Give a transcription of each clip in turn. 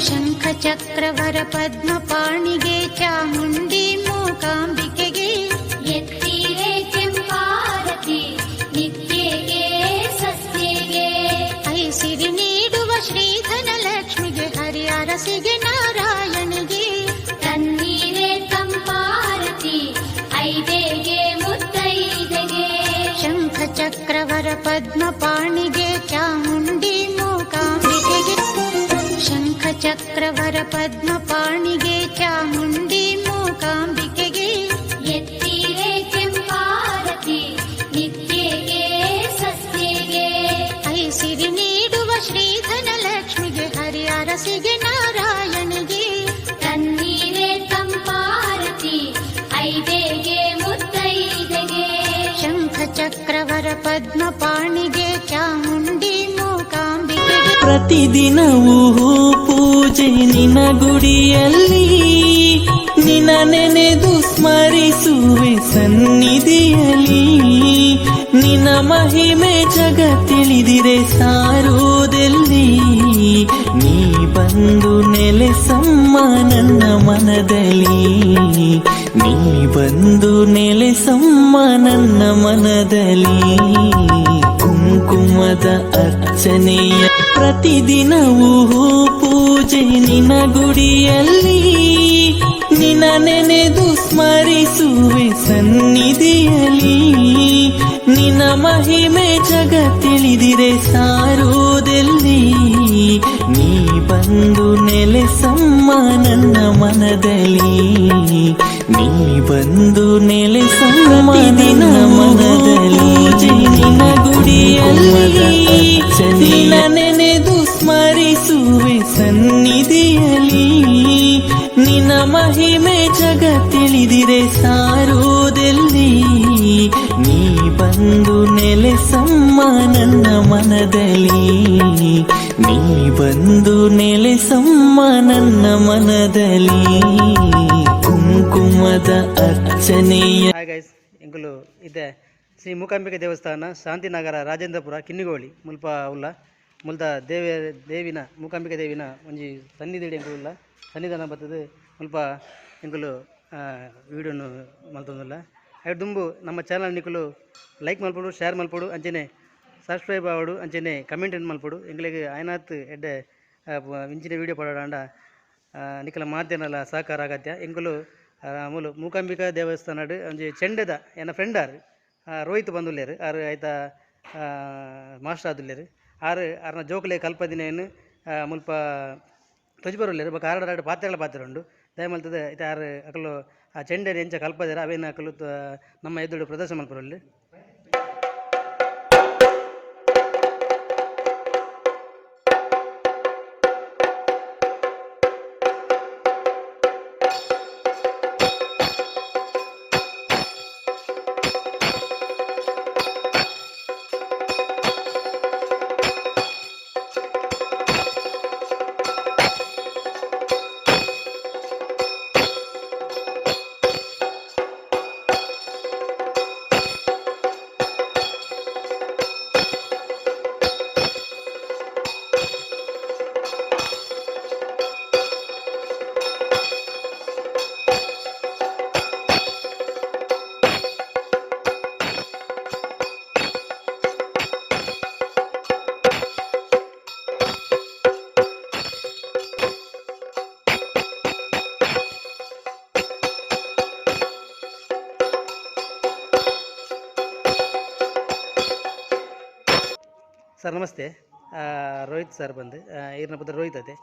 ಶಂಖಚಕ್ರವರ ಪದ್ಮಪಾಣಿಗೆ ಚಾಮುಂಡಿ ಮೂಕಾಂಬಿಕೆಗೆ ಎತ್ತಿರೆ ಕೆಂಪಾರತಿ ನಿತ್ಯೆಗೆ ಸಸ್ಯಗೆ ಐಸಿರಿ ನೀಡುವ ಶ್ರೀಧನ ಲಕ್ಷ್ಮಿಗೆ ಹರಿಅರಸಿಗೆ ನಾರಾಯಣಿಗೆ ತನ್ನೀರೆ ತಂಪಾರತಿ ಐದೆಗೆ ಮುತ್ತೈದೆಗೆ ಶಂಖಚಕ್ರವರ ಪದ್ಮಪಾಣಿಗೆ ಚಾಮುಂಡಿ ಮೂಕಾಂಬಿಕೆಗೆ ಶಂಖಚಕ್ರವರ ಪದ್ಮಪಾಣಿಗೆ ಚಾಮುಂಡಿ ಮೂಕಾಂಬಿಕೆಗೆ ಎತ್ತಿರೆ ಕೆಂಪಾರತಿ ನಿತ್ಯೆಗೆ ಸಸ್ಯಗೆ ಐಸಿರಿ ನೀಡುವ ಶ್ರೀಧನ ಲಕ್ಷ್ಮಿಗೆ ಹರಿಅರಸಿಗೆ ನಾರಾಯಣಿಗೆ ತನ್ನೀರೆ ತಂಪಾರತಿ ಐದೆಗೆ ಮುತ್ತೈದೆಗೆ ಶಂಖಚಕ್ರವರ ಪದ್ಮಪಾಣಿಗೆ ಚಾಮುಂಡಿ ಮೂಕಾಂಬಿಕೆಗೆ ಪ್ರತಿದಿನವೂ ಪೂಜೆ ನಿನ ಗುಡಿಯಲ್ಲಿ ನಿನ ನೆನೆದು ಸ್ಮರಿಸುವೆ ಸನ್ನಿಧಿಯಲ್ಲಿ ನಿನ ಮಹಿಮೆ ಜಗತ್ತಿಳಿದಿರೆ ಸಾರುವುದೆಲ್ಲಿ ನೀ ಬಂದು ನೆಲೆಸಮ್ಮ ನನ್ನ ಮನದಲ್ಲಿ ನೀ ಬಂದು ನೆಲೆಸಮ್ಮ ನನ್ನ ಮನದಲ್ಲಿ ಕುಂಕುಮದ ಅರ್ಚನೆಯ ಪ್ರತಿದಿನವೂ ಪೂಜೆ ನಿನ ಗುಡಿಯಲ್ಲಿ ನಿನ ನೆನೆದು ಸ್ಮರಿಸುವೆ ಸನ್ನಿಧಿಯಲ್ಲಿ ನಿನ ಮಹಿಮೆ ಜಗತ್ತಿಳಿದಿರೆ ಸಾರುವುದೆಲ್ಲಿ ನೀ ಬಂದು ನೆಲೆಸಮ್ಮ ನನ್ನ ಮನದಲ್ಲಿ ನೀ ಬಂದು ನೆಲೆಸಮ್ಮ ನನ್ನ ಮನದಲ್ಲಿ ನಿನ ಗುಡಿಯಲ್ಲಿ ನಿನ ನೆನೆದು ಸ್ಮರಿಸುವೆ ಸನ್ನಿಧಿಯಲ್ಲಿ ನಿನ ಮಹಿಮೆ ಜಗತ್ತಿಳಿದಿರೆ ಸಾರುವುದೆಲ್ಲಿ ನೀ ಬಂದು ನೆಲೆಸಮ್ಮ ನನ್ನ ಮನದಲ್ಲಿ ನೀ ಬಂದು ನೆಲೆಸಮ್ಮ ನನ್ನ ಮನದಲ್ಲಿ ಕುಂಕುಮದ ಅರ್ಚನೆಯ ಹಾಯ್ ಗೈಸ್ ಎಂಕುಲು ಇದೆ ಶ್ರೀ ಮೂಕಾಂಬಿಕೆ ದೇವಸ್ಥಾನ ಶಾಂತಿನಗರ ರಾಜೇಂದ್ರಪುರ ಕಿನ್ನಿಗೋಳಿ ಮುಲ್ಪ ಉಲ್ಲ ಮುಲ್ತ ದೇವಿನ ಮೂಕಾಂಬಿಕೆ ದೇವಿನ ಒಂಜಿ ಸನ್ನಿಧಿ ಎಂಕುಲ್ಲ ಸನ್ನಿಧಾನ ಬರ್ತದೆ ಮುಲ್ಪ ಎಂಕುಲು ವಿಡಿಯೋನು ಮಲ್ತೊಂದುಲ್ಲ ಐದು ದುಂಬು ನಮ್ಮ ಚಾನಲ್ ನಿಕುಲು ಲೈಕ್ ಮಲ್ಪಡು ಶೇರ್ ಮಲ್ಪಡು ಅಂಚೆನೆ ಸಬ್ಸ್ಕ್ರೈಬ್ ಆವಡು ಅಂಚೆನೆ ಕಮೆಂಟ್ ಮಲ್ಪಡು ಎಂಗ್ಲಿಗೆ ಆಯ್ನಾತ್ ಎಡ್ಡೆ ಇಂಚಿನ ವೀಡಿಯೋ ಪಡೋಣ ನಿಕಲ ಮಾತೇನಲ್ಲ ಸಹಕಾರ ಅಗತ್ಯ ಎಂಕುಲು ಮೂಲು ಮೂಕಾಂಬಿಕಾ ದೇವಸ್ಥಾನ ಒಂಜಿ ಚೆಂಡೆದ ಎನ್ನ ಫ್ರೆಂಡ್ ರೋಹಿತ್ ಬಂದುಲ್ಲೇರು ಆರು ಆಯ್ತ ಮಾಸ್ಟರ್ ಆದುಲ್ಲೇರು ಆರ್ನ ಜೋಕುಲೆ ಕಲ್ಪದಿನೇನು ಮುಲ್ಪ ತೊಜ್ಬರುಲ್ಲೇರು ಬೊಕ ಆರಡ ಪಾತ್ರೆಗಳ ಪಾತ್ರೆ ಉಂಡು ದಯಮಲ್ತದ ಐತೆ ಆರು ಅಕಲು ಆ ಚೆಂಡೆನ ಎಂಚ ಕಲ್ಪದೇರ ಅವೇನು ಅಕಲು ನಮ್ಮ ಎದುರು ಪ್ರದರ್ಶನ ಮಲ್ಪರಲ್ಲಿ ಸರ್ ನಮಸ್ತೆ ರೋಹಿತ್ ಸರ್ ಬಂದು ಈರ್ನ ಪುತ್ರ ರೋಹಿತ್ ಅದೇ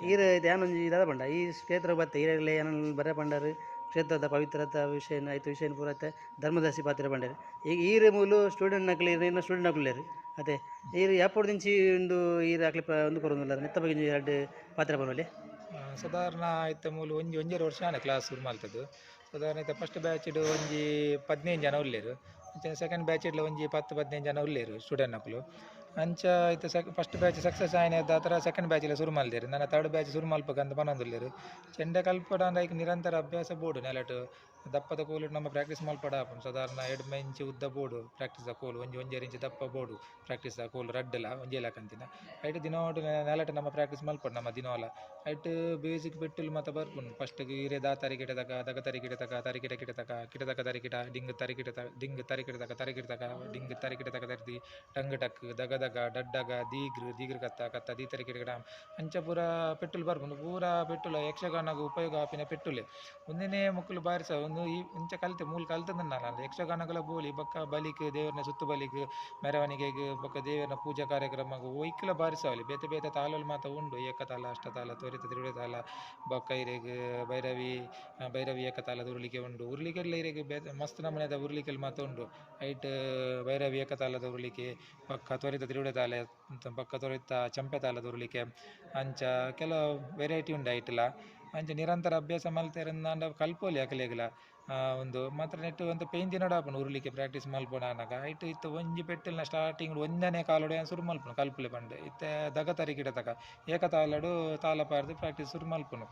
ಈರ ಇದು ಏನೊಂದು ಇದಾದ ಬಂಡ ಈ ಕ್ಷೇತ್ರ ಬತ್ತೆ ಈರಲ್ಲೇ ಏನೋ ಬರ ಬಂಡರು ಕ್ಷೇತ್ರದ ಪವಿತ್ರತ ವಿಷಯ ಆಯ್ತು ವಿಷಯ ಪೂರತ್ತೆ ಧರ್ಮದಾಸಿ ಪಾತ್ರ ಬಂಡರು ಈಗ ಈರ ಮೂಲು ಸ್ಟೂಡೆಂಟ್ ನಕಲಿ ಇನ್ನು ಸ್ಟೂಡೆಂಟ್ ನಕಲೇರು ಅದೇ ಈರು ಯಾಪೋಡು ದಿಂಚಿ ಒಂದು ಈರು ಹಾಕ್ಲಿ ಒಂದು ಕೊರೋದಿಲ್ಲ ನೆತ್ತ ಬಗ್ಗೆ ಎರಡು ಪಾತ್ರ ಬರೋಲಿ ಸಾಧಾರಣ ಆಯ್ತು ಮೂಲು ಒಂಜಿ ವರ್ಷ ಕ್ಲಾಸ್ ಶುರು ಮಾಡ್ತದ್ದು ಸಾಧಾರಣ ಆಯ್ತು ಫಸ್ಟ್ ಬ್ಯಾಚ್ ಒಂಜಿ 15 ಜನ ಉಳ್ಳೇರು ಸೆಕೆಂಡ್ ಬ್ಯಾಚ್ ಒಂಜಿ 10-15 ಜನ ಉಳ್ಳೇರು ಸ್ಟೂಡೆಂಟ್ ನಕಲು ಅಂಚ ಇತ್ತು ಫಸ್ಟ್ ಬ್ಯಾಚ್ ಸಕ್ಸಸ್ ಆಯ್ನದ ಆ ಥರ ಸೆಕೆಂಡ್ ಬ್ಯಾಚಲ್ಲಿ ಶುರು ಮಲ್ದೇರು ನನ್ನ ಥರ್ಡ್ ಬ್ಯಾಚ್ ಶುರು ಮಲ್ಪಕ್ಕಂತ ಪನೊಂದುಲ್ಲೇರು ಚೆಂಡೆ ಕಲ್ಪಡ ಈಗ ನಿರಂತರ ಅಭ್ಯಾಸ ಬೋಡು ನೆಲಟು ದಪ್ಪದ ಕೋಲು ನಮ್ಮ ಪ್ರಾಕ್ಟೀಸ್ ಮಲ್ಪಡ ಸಾಧಾರಣ 2 ಇಂಚು ಉದ್ದ ಬೋಡು ಪ್ರಾಕ್ಟೀಸ್ ಕೋಲು ಒಂಜೇರು ಇಂಚು ದಪ್ಪ ಬೋಡು ಪ್ರಾಕ್ಟೀಸ್ ಕೋಲು ರಡ್ಡಲ್ಲ ಒಂಜೇಲಕಂತಿನ ಐಟು ದಿನೋಟು ನೆಲಟು ನಮ್ಮ ಪ್ರಾಕ್ಟೀಸ್ ಮಲ್ಪಡು ನಮ್ಮ ದಿನವಲ್ಲ ಐಟು ಬೇಸಿಕ್ ಪೆಟ್ಟುಲು ಮತ್ತು ಬರ್ಪುಂಡು ಫಸ್ಟಿಗೆ ಇರೇ ತರಿಕಿಟ ತಕ ದಗ ತರಿಕಿಟ ತಕ ತರಿಕಿಟ ಕಿಟ ತಕ ಕಿಟ ತಕ ತರಿಕಿಟ ಡಿಂಗ್ ತರಿಕಿಟ ತಕ ಡಿಂಗ್ ತರಿಕಿಟ ತಕ ತರಿಕಿಟ ತಕ ಡಿಂಗ್ ತರಿಕಿಟ ತಕ ತರ್ತಿ ಟಂಗ್ ಟಕ್ ದಗ ದಗ ಡಡ್ಡಗ ದೀಗ್ರ ಕತ್ತ ಕತ್ತ ದೀ ತರಿಕಿಟ ಗಿಡ ಅಂಚ ಪೂರ ಪೆಟ್ಟುಲು ಬರ್ಪುಂಡು ಪೂರ ಪೆಟ್ಟುಲು ಯಕ್ಷಗಾನಗ ಉಪಯೋಗ ಆಪಿನ ಪೆಟ್ಟುಲೆ ಒಂದನೇ ಮುಕ್ಕಲು ಬಾರಿಸ ಒಂದು ಈ ಇಂಚ ಕಲಿತೆ ಮೂಲ ಕಲ್ತದನ್ನ ನಾನು ಯಕ್ಷಗಾನಗಳ ಬೋಲಿ ಬಕ್ಕ ಬಲಿಕ್ ದೇವರನ್ನ ಸುತ್ತು ಬಲಿಕ್ ಮೆರವಣಿಗೆಗೆ ಬಕ್ಕ ದೇವರನ್ನ ಪೂಜಾ ಕಾರ್ಯಕ್ರಮಗೂ ಒಯ್ಕಲ ಬಾರಿಸವಲಿ ಬೇತೆ ಬೇತೆ ತಾಲಲ್ಲಿ ಮಾತ ಉಂಡು ಏಕತಾಲ ಅಷ್ಟತಾಲ ತ್ವರಿತ ತಿರುಳಿತಾಲ ಬಕ್ಕ ಇರೆಗ್ ಭೈರವಿ ಏಕತಾಲ ಉರುಳಿಕೆ ಉಂಡು ಉರುಳಿಕೆಲ್ಲ ಇರೆಗ್ ಬೇತೆ ಮಸ್ತ್ ನಮನೆದ ಉರುಳಿಕೆಲ್ ಮಾತ ಉಂಡು ಐಟ್ ಭೈರವಿ ಏಕತಾಲದ ಉರುಳಿಕೆ ಬಕ್ಕ ತ್ವರಿತ ತಿರುಳಿತಾಲೆ ಬಕ್ಕ ತ್ವರಿತ ಚಂಪೆ ತಾಲದ ಉರುಳಿಕೆ ಅಂಚ ಕೆಲವು ವೆರೈಟಿ ಉಂಡು ಐಟ್ಲ ಅಂಚ ನಿರಂತರ ಅಭ್ಯಾಸ ಮಲ್ತೇರಂದ ಕಲ್ಪೋಲಿ ಅಕಲೆಗ್ಲ ಒಂದು ಮಾತ್ರ ನೆಟ್ಟು ಅಂತ ಪೇಂತಿನ ಡಾಪುಂಡು ಉರುಳಿಕೆ ಪ್ರಾಕ್ಟೀಸ್ ಮಲ್ಪೋಣ ಅನ್ನಕ ಐಟು ಇತ್ತು ಒಂಜಿ ಪೆಟ್ಟಿಲ್ನ ಸ್ಟಾರ್ಟಿಂಗ್ ಒಂದನೇ ಕಾಲೋಡೆ ಶುರು ಮಲ್ಪುನು ಕಲ್ಪಲೆ ಬಂಡೆ ಇತ್ತೆ ದಗ ತರಿಕಿಡ ತಕ ಏಕತಾಲಡು ತಾಲ ಪಾರ್ದು ಪ್ರಾಕ್ಟೀಸ್ ಶುರು ಮಲ್ಪುನು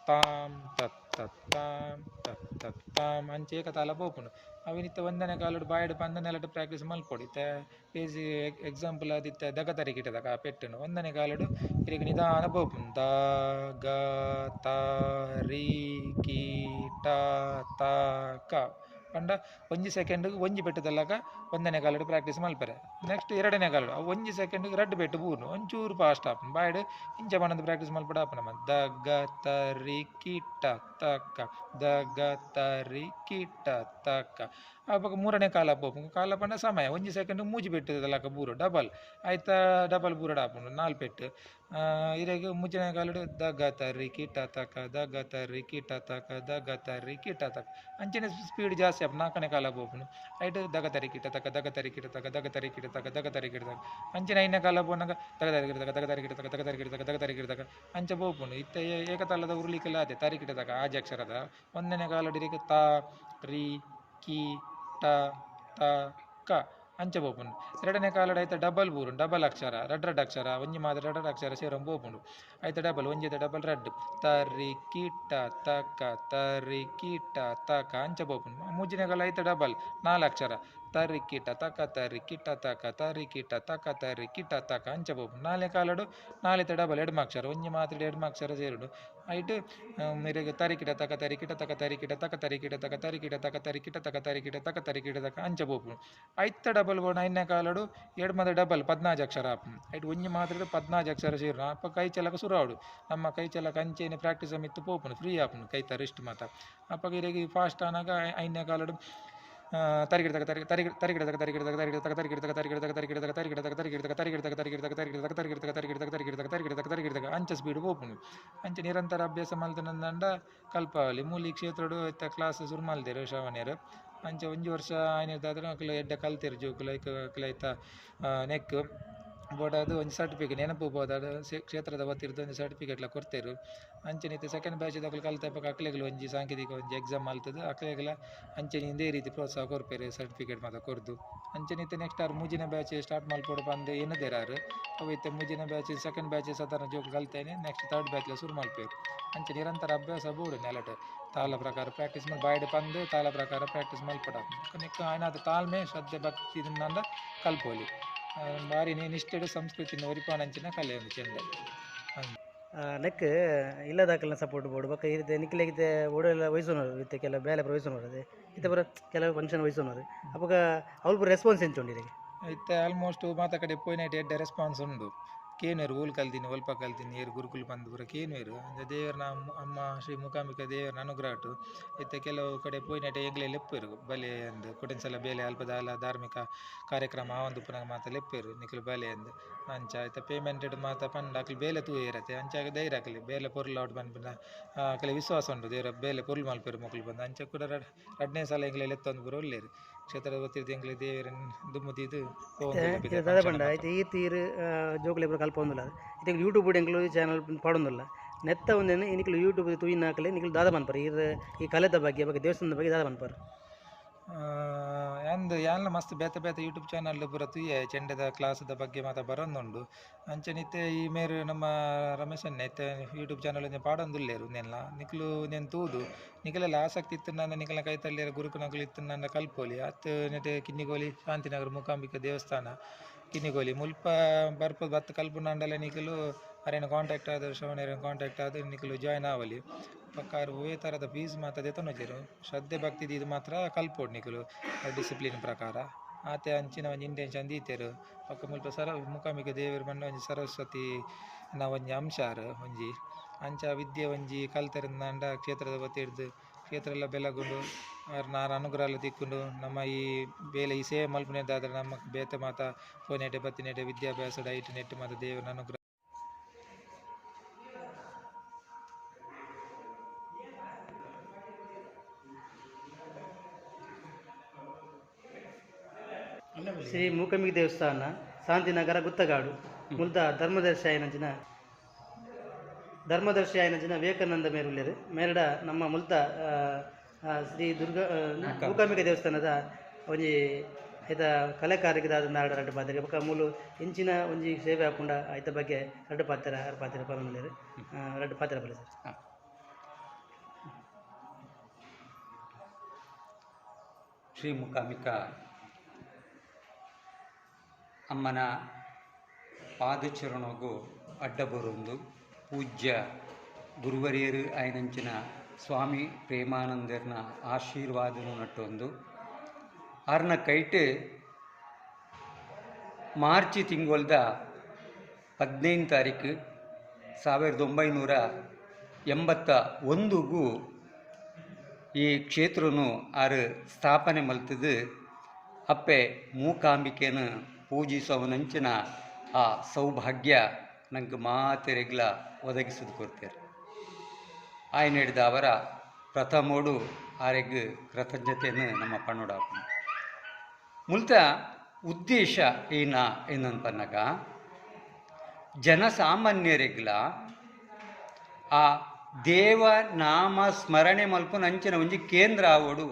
ತಾಮ್ ತತ್ ತತ್ ತಾಮ್ ಅಂಚೆ ಏಕತಾಲ ಪೋಪುನು ಅವಿನಿತ್ತ ಒಂದನೇ ಕಾಲಡು ಬಾಯಡು ಪಂದ ನೆಲಟು ಪ್ರಾಕ್ಟೀಸ್ ಮಲ್ಪೊಡು ಇತ್ತೆ ಪೇಜಿ ಎಕ್ಸಾಂಪಲ್ ಅದಿತ್ತೆ ದಗ ತರಿಕಿಟ ತಕ ಪೆಟ್ಟುನು ಒಂದನೇ ಕಾಲಡು ಇರಿಗೆ ನಿಧಾನ ಪೋಪುನು ದ ಗ ತ ರಿ ಕಿ ಟ ತ ಕ ಪಂಡ ಒಂಜಿ ಸೆಕೆಂಡ್ಗೆ ಒಂಜಿ ಪೆಟ್ಟದಲ್ಲಕ ಒಂದನೇ ಕಾಲಡು ಪ್ರಾಕ್ಟೀಸ್ ಮಲ್ಪರೆ ನೆಕ್ಸ್ಟ್ ಎರಡನೇ ಕಾಲಡು ಒಂಜಿ ಸೆಕೆಂಡ್ಗೆ ರಡ್ಡು ಪೆಟ್ಟು ಬೂರ್ನು ಒಂಚೂರು ಫಾಸ್ಟ್ ಆಪುನು ಬಾಯ್ಡು ಇಂಚ ಬಣ್ಣದ ಪ್ರಾಕ್ಟೀಸ್ ಮಲ್ಪಡ ಆಪನಮ್ಮ ದ ಗ ತ ರಿ ಕಿಟ್ಟ ತಕ್ಕ ದ ಗ ತ ರಿ ಕಿಟ್ಟ ತಕ್ಕ ಅವಾಗ ಮೂರನೇ ಕಾಲ ಪೋಪು ಕಾಲ ಪಂಡ ಸಮಯ ಒಂಜಿ ಸೆಕೆಂಡ್ ಮೂಜಿ ಪೆಟ್ಟದಲ್ಲಕ ಬೂರು ಡಬಲ್ ಆಯ್ತಾ ಡಬಲ್ ಬೂರಡ ಆಪುಂಡು 4 ಪೆಟ್ಟು ಇರೆಗ್ ಮುಜ್ಜನೆ ಕಾಲಡು ದ ಗ ತ ರಿ ಕಿಟ್ಟ ತಕ್ಕ ದ ಗ ತ ರಿ ಕಿಟ್ಟ ತಕ್ಕ ದ ಗ ತ ರಿ ಕಿಟ್ಟ ತಕ್ಕ ಅಂಚನೆ ಸ್ಪೀಡ್ ಜಾಸ್ತಿ ಆಪು 4ನೇ ಕಾಲ ಪೋಪುನು ಐಟು ದಗ ತರಿ ಕಿಟ್ಟ ತಕ್ಕ ದಗ ತರಿ ಕಿಟ್ಟ ತಕ್ಕ ದಗ ತರಿ ಕಿಟ್ಟ ತಕ್ಕ ದಗ ತರಿ ಕಿಟ್ಟ ತಕ್ಕ ಅಂಚನೆ 5ನೇ ಕಾಲ ಪೋನಾಗ ದಗ ತರಿ ಕಿಟ್ಟ ತಕ್ಕ ದಗ ತರಿ ಕಿಟ್ಟ ತಕ್ಕ ದಗ ತರಿ ಕಿಟ್ಟ ತಕ್ಕ ದಗ ತರಿ ಕಿಟ್ಟ ತಕ್ಕ ಅಂಚೆ ಪೋಪುನು ಇತ್ತೆ ಏಕತಾಲದ ಉರುಳಿಕೆಲ್ಲ ಅದೇ ತರಿ ಕಿಟ್ಟ ತಕ್ಕ ಆಜ ಅಕ್ಷರದ 1ನೇ ಕಾಲಡಿಗೆ ತ ರಿ ಕಿ ಟ ತ ಕ ಅಂಚೆ ಪೋಪುಂಡು 2ನೇ ಕಾಲಡ್ ಐತ ಡಬಲ್ ಬೂರು ಡಬಲ್ ಅಕ್ಷರ ರಡ್ ಅಕ್ಷರ ಒಂಜಿ ಮಾತ್ರ ರಡ್ ಅಕ್ಷರ ಸೇರಂ ಪೋಪುಂಡು ಐತ ಡಬಲ್ ಒಂಜಿದ ಡಬಲ್ ರಡ್ ತರಿ ಕಿಟ್ಟ ತಕ್ಕ ತರಿ ಕಿಟ್ಟ ತಕ ಅಂಚೆ ಪೋಪುಂಡು ಮುಜ್ಜಿನ ಕಾಲ ಐತ ಡಬಲ್ 4 ಅಕ್ಷರ ತರಿ ಕಿಟ್ಟ ತಕ್ಕ ತರಿ ಕಿಟ್ಟ ತಕ್ಕ ತರಿ ಕಿಟ್ಟ ತಕ್ಕ ತರಿ ಕಿಟ್ಟ ತಕ ಅಂಚೆ ಪೋಪುಂಡು 4ನೇ ಕಾಲಡು 4 ಡಬಲ್ ಎಡ್ಮಾಕ್ಷರ ಒಂಜಿ ಮಾತ್ರ ಎಡ್ಮಾಕ್ಷರ ಸೇರುಡು ಐಟ್ ಇರೆಗ್ ತರಿ ಕಿಟ್ಟ ತಕ್ಕ ತರಿ ಕಿಟ್ಟ ತಕ್ಕ ತರಿ ಕಿಟ್ಟ ತಕ್ಕ ತರಿ ಕಿಟ್ಟ ತಕ್ಕ ತರಿ ಕಿಟ್ಟ ತಕ್ಕ ತರಿ ಕಿಟ್ಟ ತಕ್ಕ ತರಿ ಕಿಟ್ಟ ತಕ್ಕ ತರಿ ಕಿಟ್ಟ ತಕ್ಕ ಅಂಚೆ ಪೋಪುಂಡು ಐತ ಡಬಲ್ ಬೋಣ 5ನೇ ಕಾಲಡು 2 ಮಾತ್ರ ಡಬಲ್ 14 ಅಕ್ಷರ ಆಪುಂಡು ಐಟ್ ಒಂಜಿ ಮಾತ್ರ 14 ಅಕ್ಷರ ಸೇರು ಅಪ್ಪ ಕೈ ಚಲಕ ಶುರು ಆವಡು ನಮ್ಮ ಕೈ ಚಲಕ ಅಂಚೆನೆ ಪ್ರಾಕ್ಟೀಸ್ ಮಿತ್ತು ಪೋಪುಂಡು ಫ್ರೀ ಆಪುಂಡು ಕೈತ ರೆಸ್ಟ್ ಮಾತ ಅಪ್ಪ ಇರೆಗ್ ಫಾಸ್ಟ್ ಆನಾಗ 5ನೇ ಕಾಲಡು ತರಿಗಿಡ ತಕ ತರಿಗಿಡ ತಕ ತರಿಗಿಡ ತಕ ತರಿಗಿಡ ತಕ ತರಿಗಿಡ ತಕ ತರಿಗಿಡ ತಕ ತರಿಗಿಡ ತಕ ತರಿಗಿಡ ತಕ ತರಿಗಿಡ ತಕ ತರಿಗಿಡ ತಕ ತರಿಗಿಡ ತಕ ತರಿಗಿಡ ತಕ ತರಿಗಿಡ ತಕ ತರಿಗಿಡ ತಕ ತರಿಗಿಡ ತಕ ತರಿಗಿಡ ತಕ ತರಿಗಿಡ ತಕ ಅಂಚೆ ಸ್ಪೀಡ್ ಪೋಪುಂಡು ಅಂಚೆ ನಿರಂತರ ಅಭ್ಯಾಸ ಮಲ್ತನಂದ ಕಲ್ಪಾವಲಿ ಮೂಲಿ ಕ್ಷೇತ್ರಡು ಇತ್ತ ಕ್ಲಾಸ್ ಶುರು ಮಲ್ದೇರು ಶ್ರವಣ್ಯರು ಅಂಚೆ ಒಂಜಿ ವರ್ಷ ಆಯ್ನದಾದ್ರೆ ಅಕ್ಲ ಎಡ್ಡೆ ಕಲ್ತಿರು ಜೋಕುಲ ಐತ ನೆಕ್ ಬೋಡದು ಒಂದು ಸರ್ಟಿಫಿಕೇಟ್ ನೆನಪು ಬೋದಾಡು ಕ್ಷೇತ್ರದ ಒತ್ತಿರ್ದು ಒಂದು ಸರ್ಟಿಫಿಕೇಟ್ಲ ಕೊಡ್ತೇರು ಅಂಚೆನಿತ್ತು ಸೆಕೆಂಡ್ ಬ್ಯಾಚ್ದ ಕಲ್ತಪ್ಪ ಅಕ್ಲೆಗಳು ಒಂಜಿ ಸಾಂಕೇತಿಕ ಒಂಜಿ ಎಕ್ಸಾಮ್ ಮಲ್ತದ್ದು ಅಕ್ಲೆಗಳ ಅಂಚೆನಿ ಇದೇ ರೀತಿ ಪ್ರೋತ್ಸಾಹ ಕೊರ್ಪೇರು ಸರ್ಟಿಫಿಕೇಟ್ ಮಾತ ಕೊರ್ದು ಅಂಚೆನಿತ್ತು ನೆಕ್ಸ್ಟ್ ಆರು ಮೂಜಿನ ಬ್ಯಾಚ್ ಸ್ಟಾರ್ಟ್ ಮಲ್ಪೋಡು ಬಂದು ಏನದೇರಾರು ಅವೈತೆ ಮೂಜಿನ ಬ್ಯಾಚ್ ಸೆಕೆಂಡ್ ಬ್ಯಾಚ್ ಸಾಧಾರಣ ಜೋಕು ಕಲ್ತೇನೆ ನೆಕ್ಸ್ಟ್ ಥರ್ಡ್ ಬ್ಯಾಚ್ಲ ಶುರು ಮಲ್ಪೇರು ಅಂಚೆ ನಿರಂತರ ಅಭ್ಯಾಸ ಬೋಡು ನೆಲಟೆ ತಾಲ ಪ್ರಕಾರ ಪ್ರಾಕ್ಟೀಸ್ ಮಾಡಿ ಬಾಯ್ಡ್ ಬಂದು ತಾಲ ಪ್ರಕಾರ ಪ್ರಾಕ್ಟೀಸ್ ಮಲ್ಪಡ ನೆಕ್ ಏನಾದ್ರು ತಾಳ್ಮೆ ಶ್ರದ್ಧೆ ಭಕ್ತಿ ಇದನ್ನ ಕಲ್ಪೋಲಿ ಬಾರಿ ನಿಷ್ಠೆಡು ಸಂಸ್ಕೃತಿನ ಒರಿಪಾನಂಚಿನ ಕಲೆ ಒಂದು ಚೆಂದ ನೆಕ್ ಇಲ್ಲದಾಕಲ್ನ ಸಪೋರ್ಟ್ ಬೋರ್ಡು ಬಕ್ಕ ಇರುತ್ತೆ ನಿಕ್ಲೆಗಿತ್ತೆ ಓಡೆಲ್ಲ ವಯಸ್ಸುನವರು ಇತ್ತೆ ಕೆಲವು ಬೇಲೆ ವಯಸ್ಸುನವರು ಅದೇ ಇತ್ತೆ ಬರ ಕೆಲವು ಫಂಕ್ಷನ್ ವಯಸ್ಸುನವರು ಅವಾಗ ಅವ್ರು ಪೂರ ರೆಸ್ಪಾನ್ಸ್ ಎಂಚುಂಡಿರಿ ಇತ್ತೆ ಆಲ್ಮೋಸ್ಟ್ ಮಾತ ಕಡೆ ಪೋಯ್ನೈಟ್ ಎಡ್ಡೆ ರೆಸ್ಪಾನ್ಸ್ ಉಂಡು ಕೇನುವೇರು ಊಲ್ ಕಲ್ತೀನಿ ಒಲ್ಪ ಕಲ್ತೀನಿ ಏರು ಗುರುಕುಲ್ ಬಂದು ಪೂರ ಕೇನುವೇರು ಅಂದರೆ ದೇವರನ ಅಮ್ಮ ಶ್ರೀ ಮೂಕಾಂಬಿಕಾ ದೇವರನ ಅನುಗ್ರಹಟು ಇತ್ತೆ ಕೆಲವು ಕಡೆ ಪೋಯ್ನೈಟ್ ಎಗ್ಲೆ ಲೆಪ್ಪೇರು ಬಲೆ ಅಂದು ಕೊಟೆನ್ಸಲ ಬೇಲೆ ಅಲ್ಪದಾಲ ಧಾರ್ಮಿಕ ಕಾರ್ಯಕ್ರಮ ಆವಂದು ಪುನಃ ಮಾತ ಲೆಪ್ಪೇರು ನಿಖಲು ಬಲೆ ಅಂದು ಅಂಚ ಆಯ್ತು ಪೇಮೆಂಟೆಡ್ ಮಾತ ಪಂಡ ಅಕ್ಲಿ ಬೇಲೆ ತೂ ಇರತ್ತೆ ಅಂಚಾಗ ಧೈರ್ಯ ಹಾಕಲಿ ಬೇಲೆ ಪೊರ್ಲು ಔಟ್ ಬಂದು ಅಕ್ಲೆ ವಿಶ್ವಾಸ ಉಂಟು ದೇವರ ಬೇಲೆ ಪೊರ್ಲು ಮಲ್ಪೇರು ಮಕ್ಕಳು ಬಂದು ಅಂಚ ಕೂಡ 2ನೇ ಸಲ ಎಂಗ್ಲೆ ಎತ್ತೊಂದು ಪೂರ ಒಳ್ಳೆಯರು ಕ್ಷೇತ್ರದ ಗೊತ್ತಿರ್ದು ಎಂಗ್ಲೆ ದೇವರನ್ನು ದುಮ್ಮುದಿದ್ದು ದಾದ ಪಂಡ ಆಯ್ತು ಈ ತೀರು ಜೋಕುಲೆ ಪೂರ ಕಲ್ಪೊಂದಿಲ್ಲ ಇದು ಯೂಟ್ಯೂಬ್ ಎಂಕ್ಲು ಚಾನಲ್ ಪಾಡೊಂದಿಲ್ಲ ನೆತ್ತ ಒಂದೇನು ನಿಕ್ಲು ಯೂಟ್ಯೂಬ್ ತುಯಿನ ಹಾಕಲಿ ನಿಕ್ಲು ದಾದ ಪನ್ಪರು ಈ ಕಲೆದ ಬಗ್ಗೆ ದೇವಸ್ಥಾನದ ಬಗ್ಗೆ ದಾದ ಪನ್ಪರು ಅಂದ್ ಯಾನ್ಲ ಮಸ್ತ್ ಬೇತೆ ಬೇತೆ ಯೂಟ್ಯೂಬ್ ಚಾನಲ್ ಪೂರ ತುಯ್ಯ ಚೆಂಡೆದ ಕ್ಲಾಸ್ದ ಬಗ್ಗೆ ಮಾತ ಬರೋಂದುಂಡು ಅಂಚನಿತ್ತೆ ಈ ಮೇರು ನಮ್ಮ ರಮೇಶ್ ಅಣ್ಣ ಇತ್ತೆ ಯೂಟ್ಯೂಬ್ ಚಾನಲ್ ಪಾಡೊಂದುಲ್ಲೇರು ನೆಲ್ಲ ನಿಕ್ಲು ನೆನ್ ತೂದು ನಿಖಲೆಲ್ಲ ಆಸಕ್ತಿ ಇತ್ತು ನನ್ನ ನಿಖಲ ಕೈತಲ್ಲಿರ ಗುರುಕುನಗಳು ಇತ್ತು ನನ್ನ ಕಲ್ಪೋಲಿ ಅತ್ತು ನೆಟೆ ಕಿನ್ನಿಗೋಲಿ ಶಾಂತಿನಗರ ಮೂಕಾಂಬಿಕಾ ದೇವಸ್ಥಾನ ಕಿನ್ನಿಗೋಲಿ ಮುಲ್ಪ ಬರ್ಪದು ಬತ್ತು ಕಲ್ಪುನಂಡಲ ನಿಖಲು ಅರೇನು ಕಾಂಟ್ಯಾಕ್ಟ್ ಆದ ಶ್ರವಣ ಕಾಂಟ್ಯಾಕ್ಟ್ ಆದ ನಿಖಲು ಜಾಯ್ನ್ ಆವಲಿ ಪಕ್ಕಾರು ಒವೇ ಥರದ ಫೀಸ್ ಮಾತ್ರ ದೆತೊನೊಜೆರು ಶ್ರದ್ಧೆ ಭಕ್ತಿ ಇದು ಮಾತ್ರ ಕಲ್ಪೋಡು ನಿಖಲು ಡಿಸಿಪ್ಲಿನ್ ಪ್ರಕಾರ ಆತೆ ಅಂಚಿನ ಒಂಜಿ ಇಂಟೆನ್ಷನ್ ದೀತೆರು ಪಕ್ಕ ಮುಲ್ಪ ಮೂಕಾಂಬಿಕಾ ದೇವರು ಬಣ್ಣ ಒಂಜಿ ಸರಸ್ವತಿ ಒಂಜಿ ಅಂಶಾರು ಒಂಜಿ ಅಂಚ ವಿದ್ಯೆ ಒಂಜಿ ಕಲ್ತರಿಂದ ಕ್ಷೇತ್ರದ ಬತ್ತಿಡ್ದು ಕ್ಷೇತ್ರ ಎಲ್ಲ ಬೆಳಗೊಂಡು ನಾರ ಅನುಗ್ರಹ ತಿಕ್ಕೊಂಡು ನಮ್ಮ ಈ ಬೇಲೆ ಈ ಸೇವೆ ಮಲ್ಪನೆದಾದ್ರೆ ನಮ್ಮ ಬೇತೆ ಮಾತ ಫೋನೆಟೆ ಬತ್ತಿನೆಟೆ ವಿದ್ಯಾಭ್ಯಾಸ ಡೈಟ್ ನೆಟ್ಟು ಮಾತ ದೇವರ ಅನುಗ್ರಹ ಶ್ರೀ ಮೂಕಾಂಬಿಕಾ ದೇವಸ್ಥಾನ ಶಾಂತಿನಗರ ಗುತ್ತಗಾಡು ಮುಲ್ತ ಧರ್ಮದರ್ಶಿ ಆಯನಂಚಿನ ವಿವೇಕಾನಂದ ಮೇರುಲ್ಲೇರು ಮೇಲ್ಡ ನಮ್ಮ ಮುಲ್ತ ಶ್ರೀ ದುರ್ಗಾ ಮೂಕಾಂಬಿಕಾ ದೇವಸ್ಥಾನದ ಒಂಜಿ ಐತ ಕಲೆ ಕಾರ್ಯಕ್ರಮದ ನಾಡ ರಡ್ಡು ಪಾತ್ರೆ ಬೊಕ್ಕ ಮೂಲು ಇಂಚಿನ ಒಂಜಿ ಸೇವೆ ಹಾಕೊಂಡ ಐತ ಬಗ್ಗೆ ರಡ್ಡು ಪಾತ್ರೆ ಪರಮೇರು ರಡ್ಡು ಪಾತ್ರೆ ಬರಲಿ ಸರ್. ಶ್ರೀ ಮೂಕಾಂಬಿಕಾ ಅಮ್ಮನ ಪಾದಚರಣಗೂ ಅಡ್ಡ ಬರುವುದು ಪೂಜ್ಯ ಗುರುವರಿಯರು ಆಯ್ನಂಚಿನ ಸ್ವಾಮಿ ಪ್ರೇಮಾನಂದರ್ನ ಆಶೀರ್ವಾದನು ನಟ್ಟೊಂದು ಆರ್ನ ಕೈಟ್ ಮಾರ್ಚ್ ತಿಂಗಳದ 15 ತಾರೀಕು 1981 ಈ ಕ್ಷೇತ್ರನು ಆರು ಸ್ಥಾಪನೆ ಮಲ್ತದು ಅಪ್ಪೆ ಮೂಕಾಂಬಿಕೆನ ಪೂಜಿಸುವನಂಚಿನ ಆ ಸೌಭಾಗ್ಯ ನಂಗೆ ಮಾತೆರೆಗ್ಲ ಒದಗಿಸಿದು ಕೊಡ್ತಾರೆ ಆಯ್ನ ಹಿಡಿದ ಅವರ ಪ್ರಥಮೋಡು ಆರೆಗ್ ಕೃತಜ್ಞತೆಯನ್ನು ನಮ್ಮ ಪಣ್ಣೋಡಾಪ ಮುಲ್ತ ಉದ್ದೇಶ ಏನಂತನಗ ಜನಸಾಮಾನ್ಯರಿಗ್ಲ ಆ ದೇವ ನಾಮ ಸ್ಮರಣೆ ಮಲ್ಪುನಂಚಿನ ಒಂಜಿ ಕೇಂದ್ರ ಆವೋಡು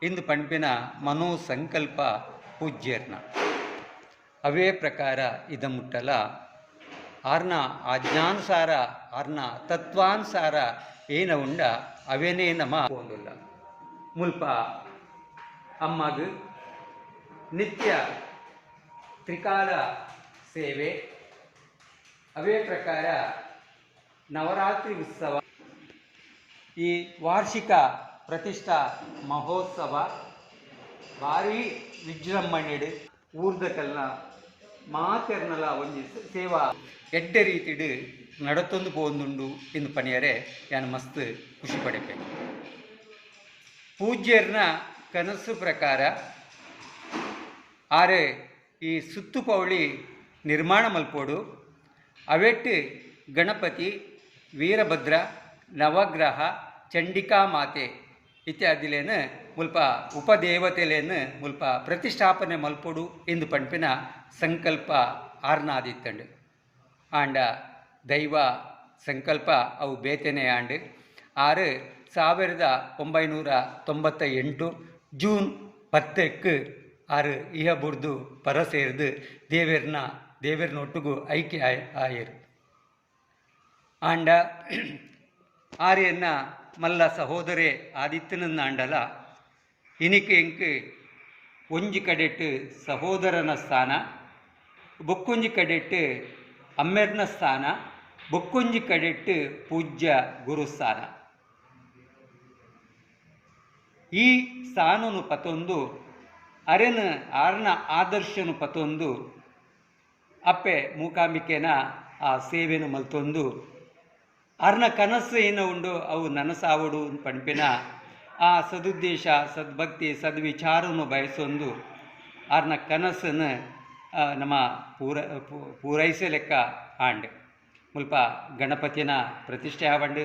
ಇಂದು ಪಂಪಿನ ಮನೋಸಂಕಲ್ಪ ಪೂಜ್ಯರ್ನ ಅವೇ ಪ್ರಕಾರ ಇದ ಮುಟ್ಟಲ ಆರ್ನ ಆಜ್ಞಾನುಸಾರ ಆರ್ನ ತತ್ವಾನುಸಾರ ಏನ ಉಂಡ ಅವೇನೇ ನಮ ಒಂದಿಲ್ಲ ಮುಲ್ಪ ಅಮ್ಮಗ ನಿತ್ಯ ತ್ರಿಕಾಲ ಸೇವೆ ಅವೇ ಪ್ರಕಾರ ನವರಾತ್ರಿ ಉತ್ಸವ ಈ ವಾರ್ಷಿಕ ಪ್ರತಿಷ್ಠಾ ಮಹೋತ್ಸವ ಭಾರಿ ವಿಜೃಂಭಣೆಡು ಊರ್ದಕಲ್ನ ಮಾತೆರ್ನಲ ಒಂಜಿ ಸೇವಾ ಎಡ್ಡೆ ರೀತಿಡು ನಡತೊಂದು ಪೋಂದುಂಡು ಇಂದು ಪಣಿಯರೆ ಯಾನು ಮಸ್ತ್ ಖುಷಿ ಪಡೆಪೆ ಪೂಜ್ಯರ್ನ ಕನಸು ಪ್ರಕಾರ ಆರೆ ಈ ಸುತ್ತು ಪೌಳಿ ನಿರ್ಮಾಣ ಮಲ್ಪೋಡು ಅವೆಟ್ಟು ಗಣಪತಿ ವೀರಭದ್ರ ನವಗ್ರಹ ಚಂಡಿಕಾ ಮಾತೆ ಇತ್ಯಾದಿಲೇನು ಮುಲ್ಪ ಉಪದೇವತೆಲೇನು ಮುಲ್ಪ ಪ್ರತಿಷ್ಠಾಪನೆ ಮಲ್ಪೋಡು ಎಂದು ಪಂಪಿನ ಸಂಕಲ್ಪ ಆರ್ನಾದಿತ್ತಂಡು ಆಂಡ ದೈವ ಸಂಕಲ್ಪ ಅವು ಬೇತೆನೆ ಆಂಡು 1998 ಜೂನ್ 10 ಆರು ಇಹ ಬುರ್ದು ಪರ ಸೇರಿದು ದೇವರನೊಟ್ಟಿಗೂ ಐಕ್ಯ ಆಯರು ಆಂಡ ಆರ್ಯನ್ನ ಮಲ್ಲ ಸಹೋದರೇ ಆದಿತ್ಯನನ್ನ ಆಂಡಲ ಇನಿಕೆ ಎಂಕ್ ಒಂಜಿ ಕಡೆಟ್ಟು ಸಹೋದರನ ಸ್ಥಾನ ಬೊಕ್ಕೊಂಜಿ ಕಡೆಟ್ಟು ಅಮ್ಮೆರ್ನ ಸ್ಥಾನ ಬೊಕ್ಕೊಂಜಿ ಕಡೆಟ್ಟು ಪೂಜ್ಯ ಗುರುಸ್ಥಾನ ಈ ಸ್ಥಾನನು ಪತೊಂದು ಅರೆನ ಆರ್ನ ಆದರ್ಶನು ಪತೊಂದು ಅಪ್ಪೆ ಮೂಕಾಂಬಿಕೆನ ಆ ಸೇವೆನು ಮಲ್ತೊಂದು ಅರ್ನ ಕನಸು ಏನೋ ಉಂಡು ಅವು ನನಸಾವಡು ಪಂಪಿನ ಆ ಸದುದ್ದೇಶ ಸದ್ಭಕ್ತಿ ಸದ್ವಿಚಾರವನ್ನು ಬಯಸೊಂದು ಅರ್ನ ಕನಸನ್ನು ನಮ್ಮ ಪೂರೈಸಲೆಕ್ಕ ಆಂಡ್ ಮುಲ್ಪ ಗಣಪತಿನ ಪ್ರತಿಷ್ಠೆ ಆವಂಡು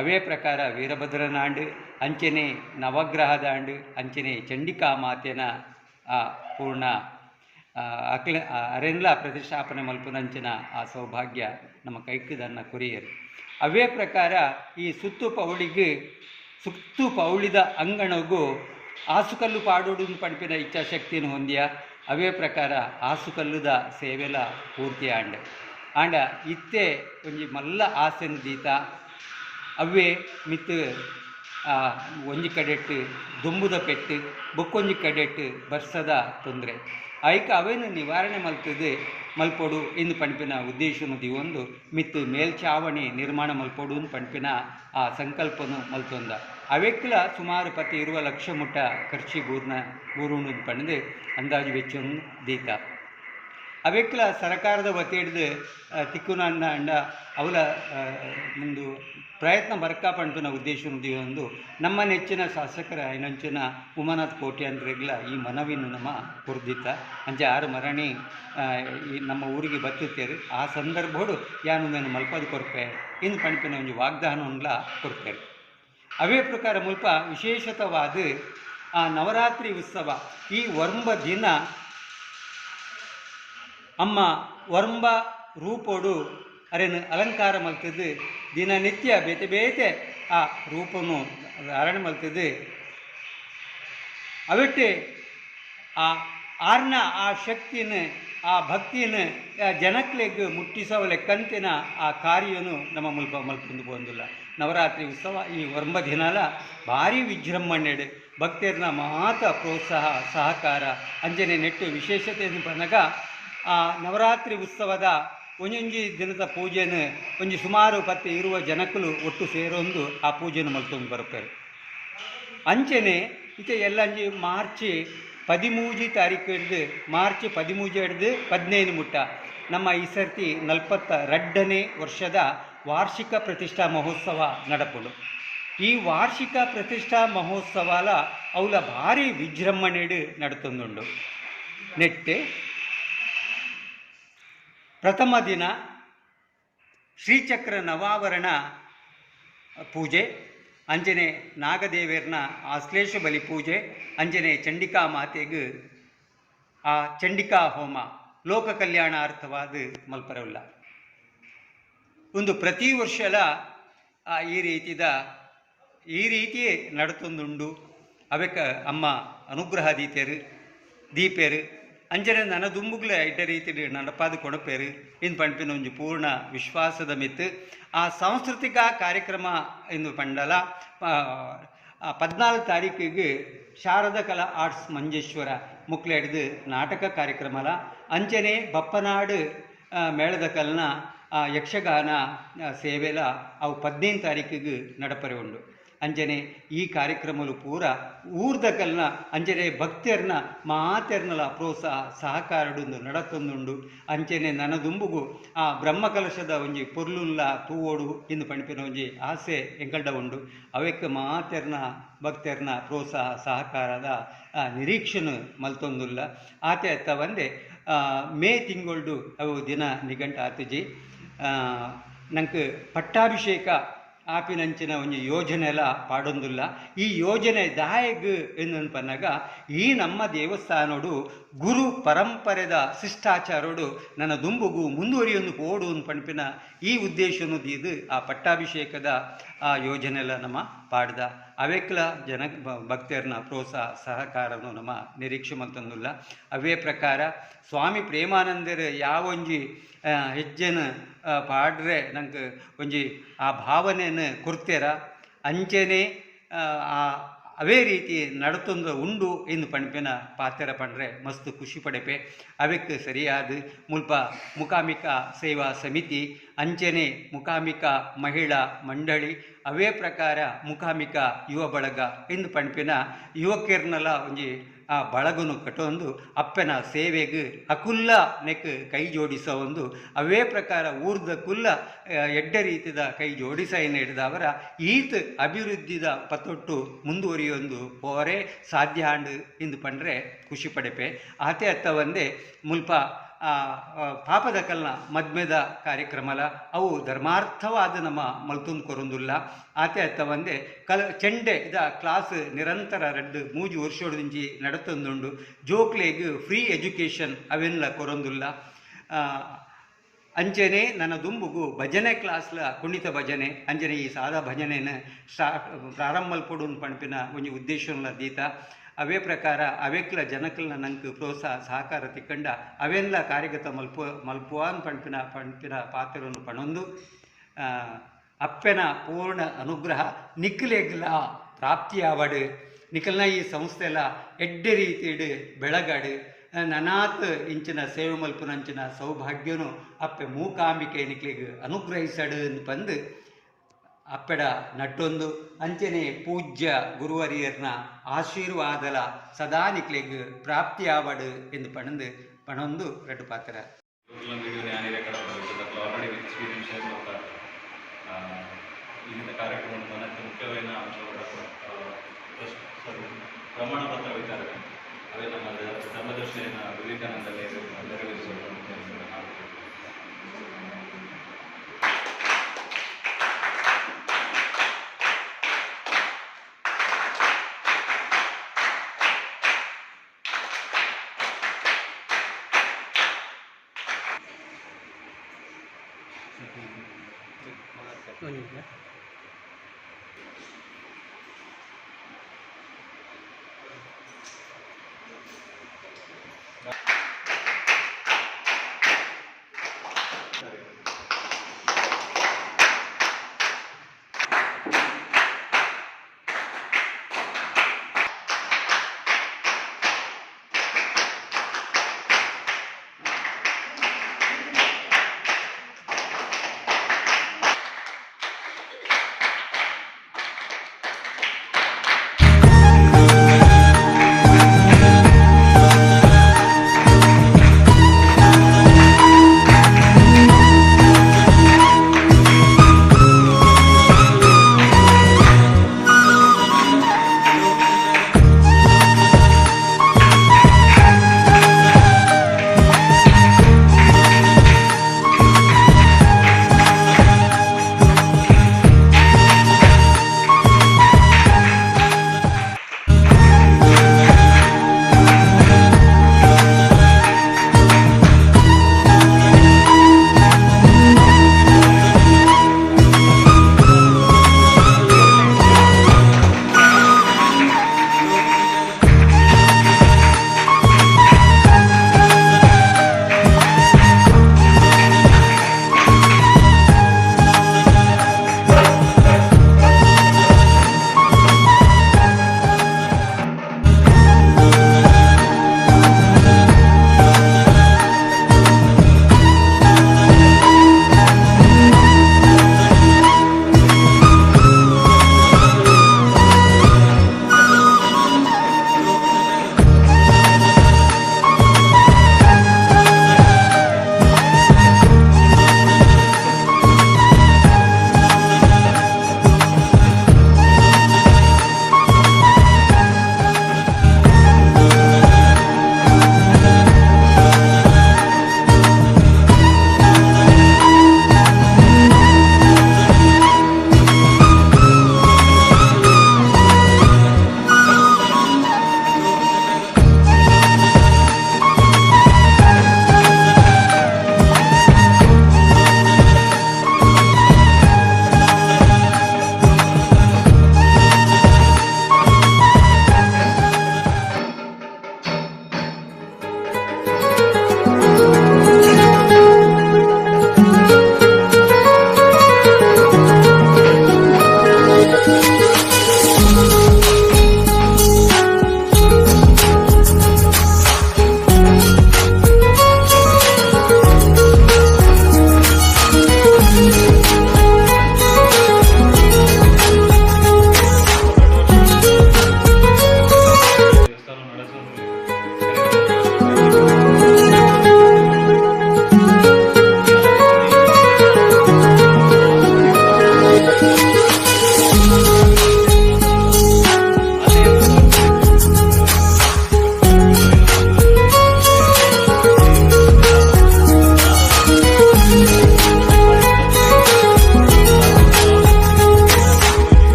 ಅವೇ ಪ್ರಕಾರ ವೀರಭದ್ರನ ಆಂಡು ಅಂಚನೆ ನವಗ್ರಹದ ಆಂಡು ಅಂಚನೆ ಚಂಡಿಕಾ ಮಾತೆನ ಪೂರ್ಣ ಅರೆನ್ಲ ಪ್ರತಿಷ್ಠಾಪನೆ ಮಲ್ಪುನಂಚಿನ ಆ ಸೌಭಾಗ್ಯ ನಮ್ಮ ಕೈಕದನ್ನ ಕೊರಿಯರು ಅವೇ ಪ್ರಕಾರ ಈ ಸುತ್ತು ಪೌಳಿಗೆ ಸುತ್ತು ಪೌಳಿದ ಅಂಗಣಗೂ ಆಸುಕಲ್ಲು ಪಾಡೋಡು ಪಂಪಿನ ಇಚ್ಛಾಶಕ್ತಿಯನ್ನು ಹೊಂದಿಯ ಅವೇ ಪ್ರಕಾರ ಆಸುಕಲ್ಲುದ ಸೇವೆಲ ಪೂರ್ತಿ ಆಂಡ ಇತ್ತೆ ಒಂಜಿ ಮಲ್ಲ ಆಸೆನು ದೀತ ಅವೇ ಮಿತ್ ಒಂಜಿ ಕಡೆಟ್ ದುಂಬುದ ಪೆಟ್ಟು ಬೊಕ್ಕೊಂಜಿ ಕಡೆಟ್ ಬರ್ಸದ ತೊಂದರೆ ಐಕ ಅವೇನು ನಿವಾರಣೆ ಮಲ್ಪೊಡು ಇಂದು ಪಂಪಿನ ಉದ್ದೇಶನು ದಿವೊಂದು ಮಿತ್ ಮೇಲ್ಚಾವಣಿ ನಿರ್ಮಾಣ ಮಲ್ಪೊಡು ಪಂಪಿನ ಆ ಸಂಕಲ್ಪನು ಮಲ್ತೊಂದ ಅವೆಕ್ಲ ಸುಮಾರು 20 ಲಕ್ಷ ಮುಟ್ಟ ಖರ್ಚಿ ಬೂರುಂಡು ಪಂಡು ಅಂದಾಜು ವೆಚ್ಚವನ್ನು ದೀತ ಅವೆಕ್ಲ ಸರ್ಕಾರದ ಒತ್ತೇಡ್ದು ತಿಕ್ಕುನ ಅಂಡ ಅವಲ ಮುಂದು ಪ್ರಯತ್ನ ಬರ್ಕ ಪಂಪಿನ ಉದ್ದೇಶ ಒಂದು ನಮ್ಮ ನೆಚ್ಚಿನ ಶಾಸಕರ ಐನಂಚಿನ ಉಮಾನಾಥ್ ಕೋಟ್ಯಾನ್ರೆಗ್ಲ ಈ ಮನವಿನ ನಮ್ಮ ಕೊರ್ದಿತ್ತ ಅಂಚೆ ಆರು ಮರಣಿ ಈ ನಮ್ಮ ಊರಿಗೆ ಬತ್ತುತ್ತೇರು ಆ ಸಂದರ್ಭಡು ಯಾನು ನಾನು ಮಲ್ಪದು ಕೊರ್ಪೆ ಇಂದು ಪಂಪಿನ ಒಂದು ವಾಗ್ದಾನವನ್ಲ ಕೊರ್ಪೇರು ಅವೇ ಪ್ರಕಾರ ಮುಲ್ಪ ವಿಶೇಷತವಾದ ಆ ನವರಾತ್ರಿ ಉತ್ಸವ ಈ ವರ್ಂಬ ದಿನ ಅಮ್ಮ ವರ್ಂಬ ರೂಪೋಡು ಅರೇನು ಅಲಂಕಾರ ಮಲ್ತದ್ದು ದಿನನಿತ್ಯ ಬೇತೆ ಬೇತೆ ಆ ರೂಪನು ಧಾರಣೆ ಮಲ್ತದ್ದು ಅವಟ್ಟೆ ಆ ಆರ್ನ ಆ ಶಕ್ತಿನ ಆ ಭಕ್ತಿನ ಜನಕ್ಲೆಗ್ ಮುಟ್ಟಿಸೋ ಲೆಕ್ಕಂತಿನ ಆ ಕಾರ್ಯನು ನಮ್ಮ ಮಲ್ಪೊಂದು ಬಂದಿಲ್ಲ ನವರಾತ್ರಿ ಉತ್ಸವ ಈ ವರ್ಂಬ ದಿನಾಲ ಭಾರಿ ವಿಜೃಂಭಣೆಡು ಭಕ್ತರನ್ನ ಮಾತ ಪ್ರೋತ್ಸಾಹ ಸಹಕಾರ ಅಂಜನೆ ನೆಟ್ಟು ವಿಶೇಷತೆ ಬಂದಾಗ ಆ ನವರಾತ್ರಿ ಉತ್ಸವದ ಒಂಜೊಂಜಿ ದಿನದ ಪೂಜೆಯನ್ನು ಒಂಜಿ ಸುಮಾರು 10-20 ಜನಕ್ಕಲು ಒಟ್ಟು ಸೇರೊಂದು ಆ ಪೂಜೆಯನ್ನು ಮಲ್ತೊಂದು ಬರ್ತಾರೆ ಅಂಚನೆ ಇತ್ತೆ ಎಲ್ಲಂಜಿ ಮಾರ್ಚ್ 13 ತಾರೀಕು ಹಿಡ್ದು ಮಾರ್ಚ್ 13 ಹಿಡ್ದು 15 ಮುಟ್ಟ ನಮ್ಮ ಈ ಸರ್ತಿ 42ನೇ ವರ್ಷದ ವಾರ್ಷಿಕ ಪ್ರತಿಷ್ಠಾ ಮಹೋತ್ಸವ ನಡಪುಡು ಈ ವಾರ್ಷಿಕ ಪ್ರತಿಷ್ಠಾ ಮಹೋತ್ಸವಾಲ ಅವಲ ಭಾರಿ ವಿಜೃಂಭಣೆಡು ನಡತೊಂದುಂಡು ನೆಟ್ಟೆ ಪ್ರಥಮ ದಿನ ಶ್ರೀಚಕ್ರ ನವಾವರಣ ಪೂಜೆ ಅಂಜನೆ ನಾಗದೇವೇರ್ನ ಆಶ್ಲೇಷ ಬಲಿ ಪೂಜೆ ಅಂಜನೆ ಚಂಡಿಕಾ ಮಾತೆಗೆ ಆ ಚಂಡಿಕಾ ಹೋಮ ಲೋಕ ಕಲ್ಯಾಣಾರ್ಥವಾದ ಮಲ್ಪರವಲ್ಲ ಒಂದು ಪ್ರತಿ ವರ್ಷಲ ಈ ರೀತಿಯೇ ನಡತೊಂದುಂಡು ಅವಕ್ಕ ಅಮ್ಮ ಅನುಗ್ರಹ ದೀಪೇರು ಅಂಜನೆ ನನ್ನ ದುಂಬುಗ್ಲ ಇಟ್ಟ ರೀತಿ ನಡಪಾದ ಕೊಣಪೇರು ಇಂದು ಪಂಪಿನ ಒಂದು ಪೂರ್ಣ ವಿಶ್ವಾಸದ ಮಿತ್ತು ಆ ಸಾಂಸ್ಕೃತಿಕ ಕಾರ್ಯಕ್ರಮ ಇಂದು ಪಂಡಲ 14 ತಾರೀಕಿಗೆ ಶಾರದಾ ಕಲಾ ಆರ್ಟ್ಸ್ ಮಂಜೇಶ್ವರ ಮುಕ್ಲೆ ಹಿಡಿದು ನಾಟಕ ಕಾರ್ಯಕ್ರಮಲ ಅಂಚನೆ ಬಪ್ಪನಾಡು ಮೇಳದ ಕಲ್ನ ಯಕ್ಷಗಾನ ಸೇವೆಲ ಅವು 15 ತಾರೀಕಿಗೆ ನಡಪರೆ ಉಂಡು ಅಂಜನೆ ಈ ಕಾರ್ಯಕ್ರಮಲು ಪೂರ ಊರ್ದ ಕಲ್ನ ಅಂಜನೆ ಭಕ್ತರ್ನ ಮಾತೆರ್ನಲ ಪ್ರೋತ್ಸಾಹ ಸಹಕಾರಡು ನಡತೊಂದುಂಡು ಅಂಚನೆ ನನ್ನ ದುಂಬುಗು ಆ ಬ್ರಹ್ಮಕಲಶದ ಒಂಜಿ ಪೊರ್ಲುಲ್ಲ ತೂವೋಡು ಇಂದು ಪಣಿಪಿನ ಒಂಜಿ ಆಸೆ ಎಂಕಲ್ಡ ಉಂಡು ಅವಕ್ಕೆ ಮಾತೆರ್ನ ಭಕ್ತರ್ನ ಪ್ರೋತ್ಸಾಹ ಸಹಕಾರದ ನಿರೀಕ್ಷೆನು ಮಲ್ತೊಂದುಲ್ಲ ಆತೆ ಅತ್ತ ಒಂದೇ ಮೇ ತಿಂಗಳು ಅವು ದಿನ ನಿಘಂಟ ಆತುಜಿ ನಂಗೆ ಪಟ್ಟಾಭಿಷೇಕ ಆಪಿನಂಚಿನ ಒಂದು ಯೋಜನೆ ಎಲ್ಲ ಪಾಡೊಂದಿಲ್ಲ ಈ ಯೋಜನೆ ದಾಯಗ್ ಎಂದು ಪನ್ನಾಗ ಈ ನಮ್ಮ ದೇವಸ್ಥಾನೋಡು ಗುರು ಪರಂಪರೆದ ಶಿಷ್ಟಾಚಾರೋಡು ನನ್ನ ದುಂಬುಗು ಮುಂದುವರಿಯೊಂದು ಓಡು ಪಂಪಿನ ಈ ಉದ್ದೇಶನು ಇದು ಆ ಪಟ್ಟಾಭಿಷೇಕದ ಆ ಯೋಜನೆ ಎಲ್ಲ ನಮ್ಮ ಪಾಡ್ದ ಅವೆಕ್ಲ ಭಕ್ತರನ್ನ ಪ್ರೋತ್ಸಾಹ ಸಹಕಾರನು ನಮ್ಮ ನಿರೀಕ್ಷೆ ಮಲ್ತಂದಿಲ್ಲ ಅವೇ ಪ್ರಕಾರ ಸ್ವಾಮಿ ಪ್ರೇಮಾನಂದರ ಯಾವೊಂಜಿ ಹೆಜ್ಜೆನ ಪಾಡ್ರೆ ನಂಗೆ ಒಂಜಿ ಆ ಭಾವನೆಯನ್ನು ಕೊಡ್ತೇರ ಅಂಚೆನೆ ಅವೇ ರೀತಿ ನಡತೊಂದು ಉಂಡು ಎಂದು ಪಂಪಿನ ಪಾತೆರ ಪಂಡ್ರೆ ಮಸ್ತ್ ಖುಷಿ ಪಡೆಪೆ ಅವಕ್ಕೆ ಸರಿಯಾದ ಮುಲ್ಪ ಮುಖಾಮಿಕಾ ಸೇವಾ ಸಮಿತಿ ಅಂಚನೆ ಮುಖಾಮಿಕಾ ಮಹಿಳಾ ಮಂಡಳಿ ಅವೇ ಪ್ರಕಾರ ಮುಖಾಮಿಕಾ ಯುವ ಬಳಗ ಎಂದು ಪಂಪಿನ ಯುವಕರ್ನೆಲ್ಲ ಒಂಜಿ ಆ ಬಳಗನು ಕಟ್ಟೊಂದು ಅಪ್ಪನ ಸೇವೆಗೆ ಅಕುಲ್ಲ ನೆಕ್ ಕೈ ಜೋಡಿಸೋ ಒಂದು ಅವೇ ಪ್ರಕಾರ ಊರ್ದ ಕುಲ್ಲ ಎಡ್ಡ ರೀತಿದ ಕೈ ಜೋಡಿಸೈನ ಹಿಡಿದವರ ಈತ್ ಅಭಿವೃದ್ಧಿದ ಪತೊಟ್ಟು ಮುಂದುವರಿಯೊಂದು ಪೋರೆ ಸಾಧ್ಯ ಅಂಡು ಇಂದು ಪಂಡ್ರೆ ಖುಷಿ ಪಡೆಪೆ ಆತೆ ಅತ್ತ ಒಂದೇ ಮುಲ್ಪ ಪಾಪದ ಕಲ್ನ ಮದ್ಮೆದ ಕಾರ್ಯಕ್ರಮಲ ಅವು ಧರ್ಮಾರ್ಥವಾದ ನಮ್ಮ ಮಲ್ತುಂದು ಕೊರೊಂದುಲ್ಲ ಆತೆ ಅತ್ತ ಒಂದೇ ಚೆಂಡೆ ಇದ ಕ್ಲಾಸ್ ನಿರಂತರ 2-3 ವರ್ಷೋಡಿಂಚಿ ನಡತೊಂದುಂಡು ಜೋಕ್ಲೆಗ್ ಫ್ರೀ ಎಜುಕೇಷನ್ ಅವೆಲ್ಲ ಕೊರೊಂದುಲ್ಲ ಅಂಚನೆ ನನ್ನ ದುಂಬುಗು ಭಜನೆ ಕ್ಲಾಸ್ಲ ಕುಣಿತ ಭಜನೆ ಅಂಜನೆ ಈ ಸಾದಾ ಭಜನೆನ ಪ್ರಾರಂಭ ಮಲ್ಪಡು ಪಂಪಿನ ಒಂಜಿ ಉದ್ದೇಶನ ದೀತ ಅವೇ ಪ್ರಕಾರ ಅವೆಕ್ಲ ಜನಕಲ್ನ ನಂಗೆ ಪ್ರೋತ್ಸಾಹ ಸಹಕಾರ ತಿಕ್ಕಂಡ ಅವೆಲ್ಲ ಕಾರ್ಯಗತ ಮಲ್ಪುವಾನ್ ಪಂಪಿನ ಪಾತ್ರವನ್ನು ಪಣೊಂದು ಅಪ್ಪೆನ ಪೂರ್ಣ ಅನುಗ್ರಹ ನಿಕ್ಲೆಗ್ಲ ಪ್ರಾಪ್ತಿಯಾವಡು ನಿಖಲ್ನ ಈ ಸಂಸ್ಥೆಲ್ಲ ಎಡ್ಡೆ ರೀತಿಡ್ ಬೆಳಗಾಡು ನನಾತ್ ಇಂಚಿನ ಸೇವೆ ಮಲ್ಪುನಂಚಿನ ಸೌಭಾಗ್ಯನು ಅಪ್ಪೆ ಮೂಕಾಂಬಿಕೆ ನಿಕ್ಲಿಗೆ ಅನುಗ್ರಹಿಸಡು ಎಂದು ಬಂದು ಅಪ್ಪೆಡ ನಟ್ಟೊಂದು ಅಂಚನೆ ಪೂಜ್ಯ ಗುರುವರಿಯರ್ನ ಆಶೀರ್ವಾದಲ ಸದಾ ನಿಕ್ಲಿಗೆ ಪ್ರಾಪ್ತಿಯಾವಡು ಎಂದು ಪಣೊಂದು ರೆಡ್ಡು ಪಾತ್ರ ಆಲ್ರೆಡಿ ಎಕ್ಸ್ಪೀರಿಯನ್ಸ್ ಶೇರ್ ಮಾಡ್ತಾರೆ ಇಂದಿನ ಕಾರ್ಯಕ್ರಮ ನನಗೆ ಮುಖ್ಯವಾದ ಅಂಶಗಳ ಪ್ರಮಾಣ ಪತ್ರ ವಿತರಣೆ ಅವೇ ನಮ್ಮ ಧರ್ಮದರ್ಶಿನ ವಿವೇಕಾನಂದಲ್ಲೇ ನೆರವೇರಿಸಲು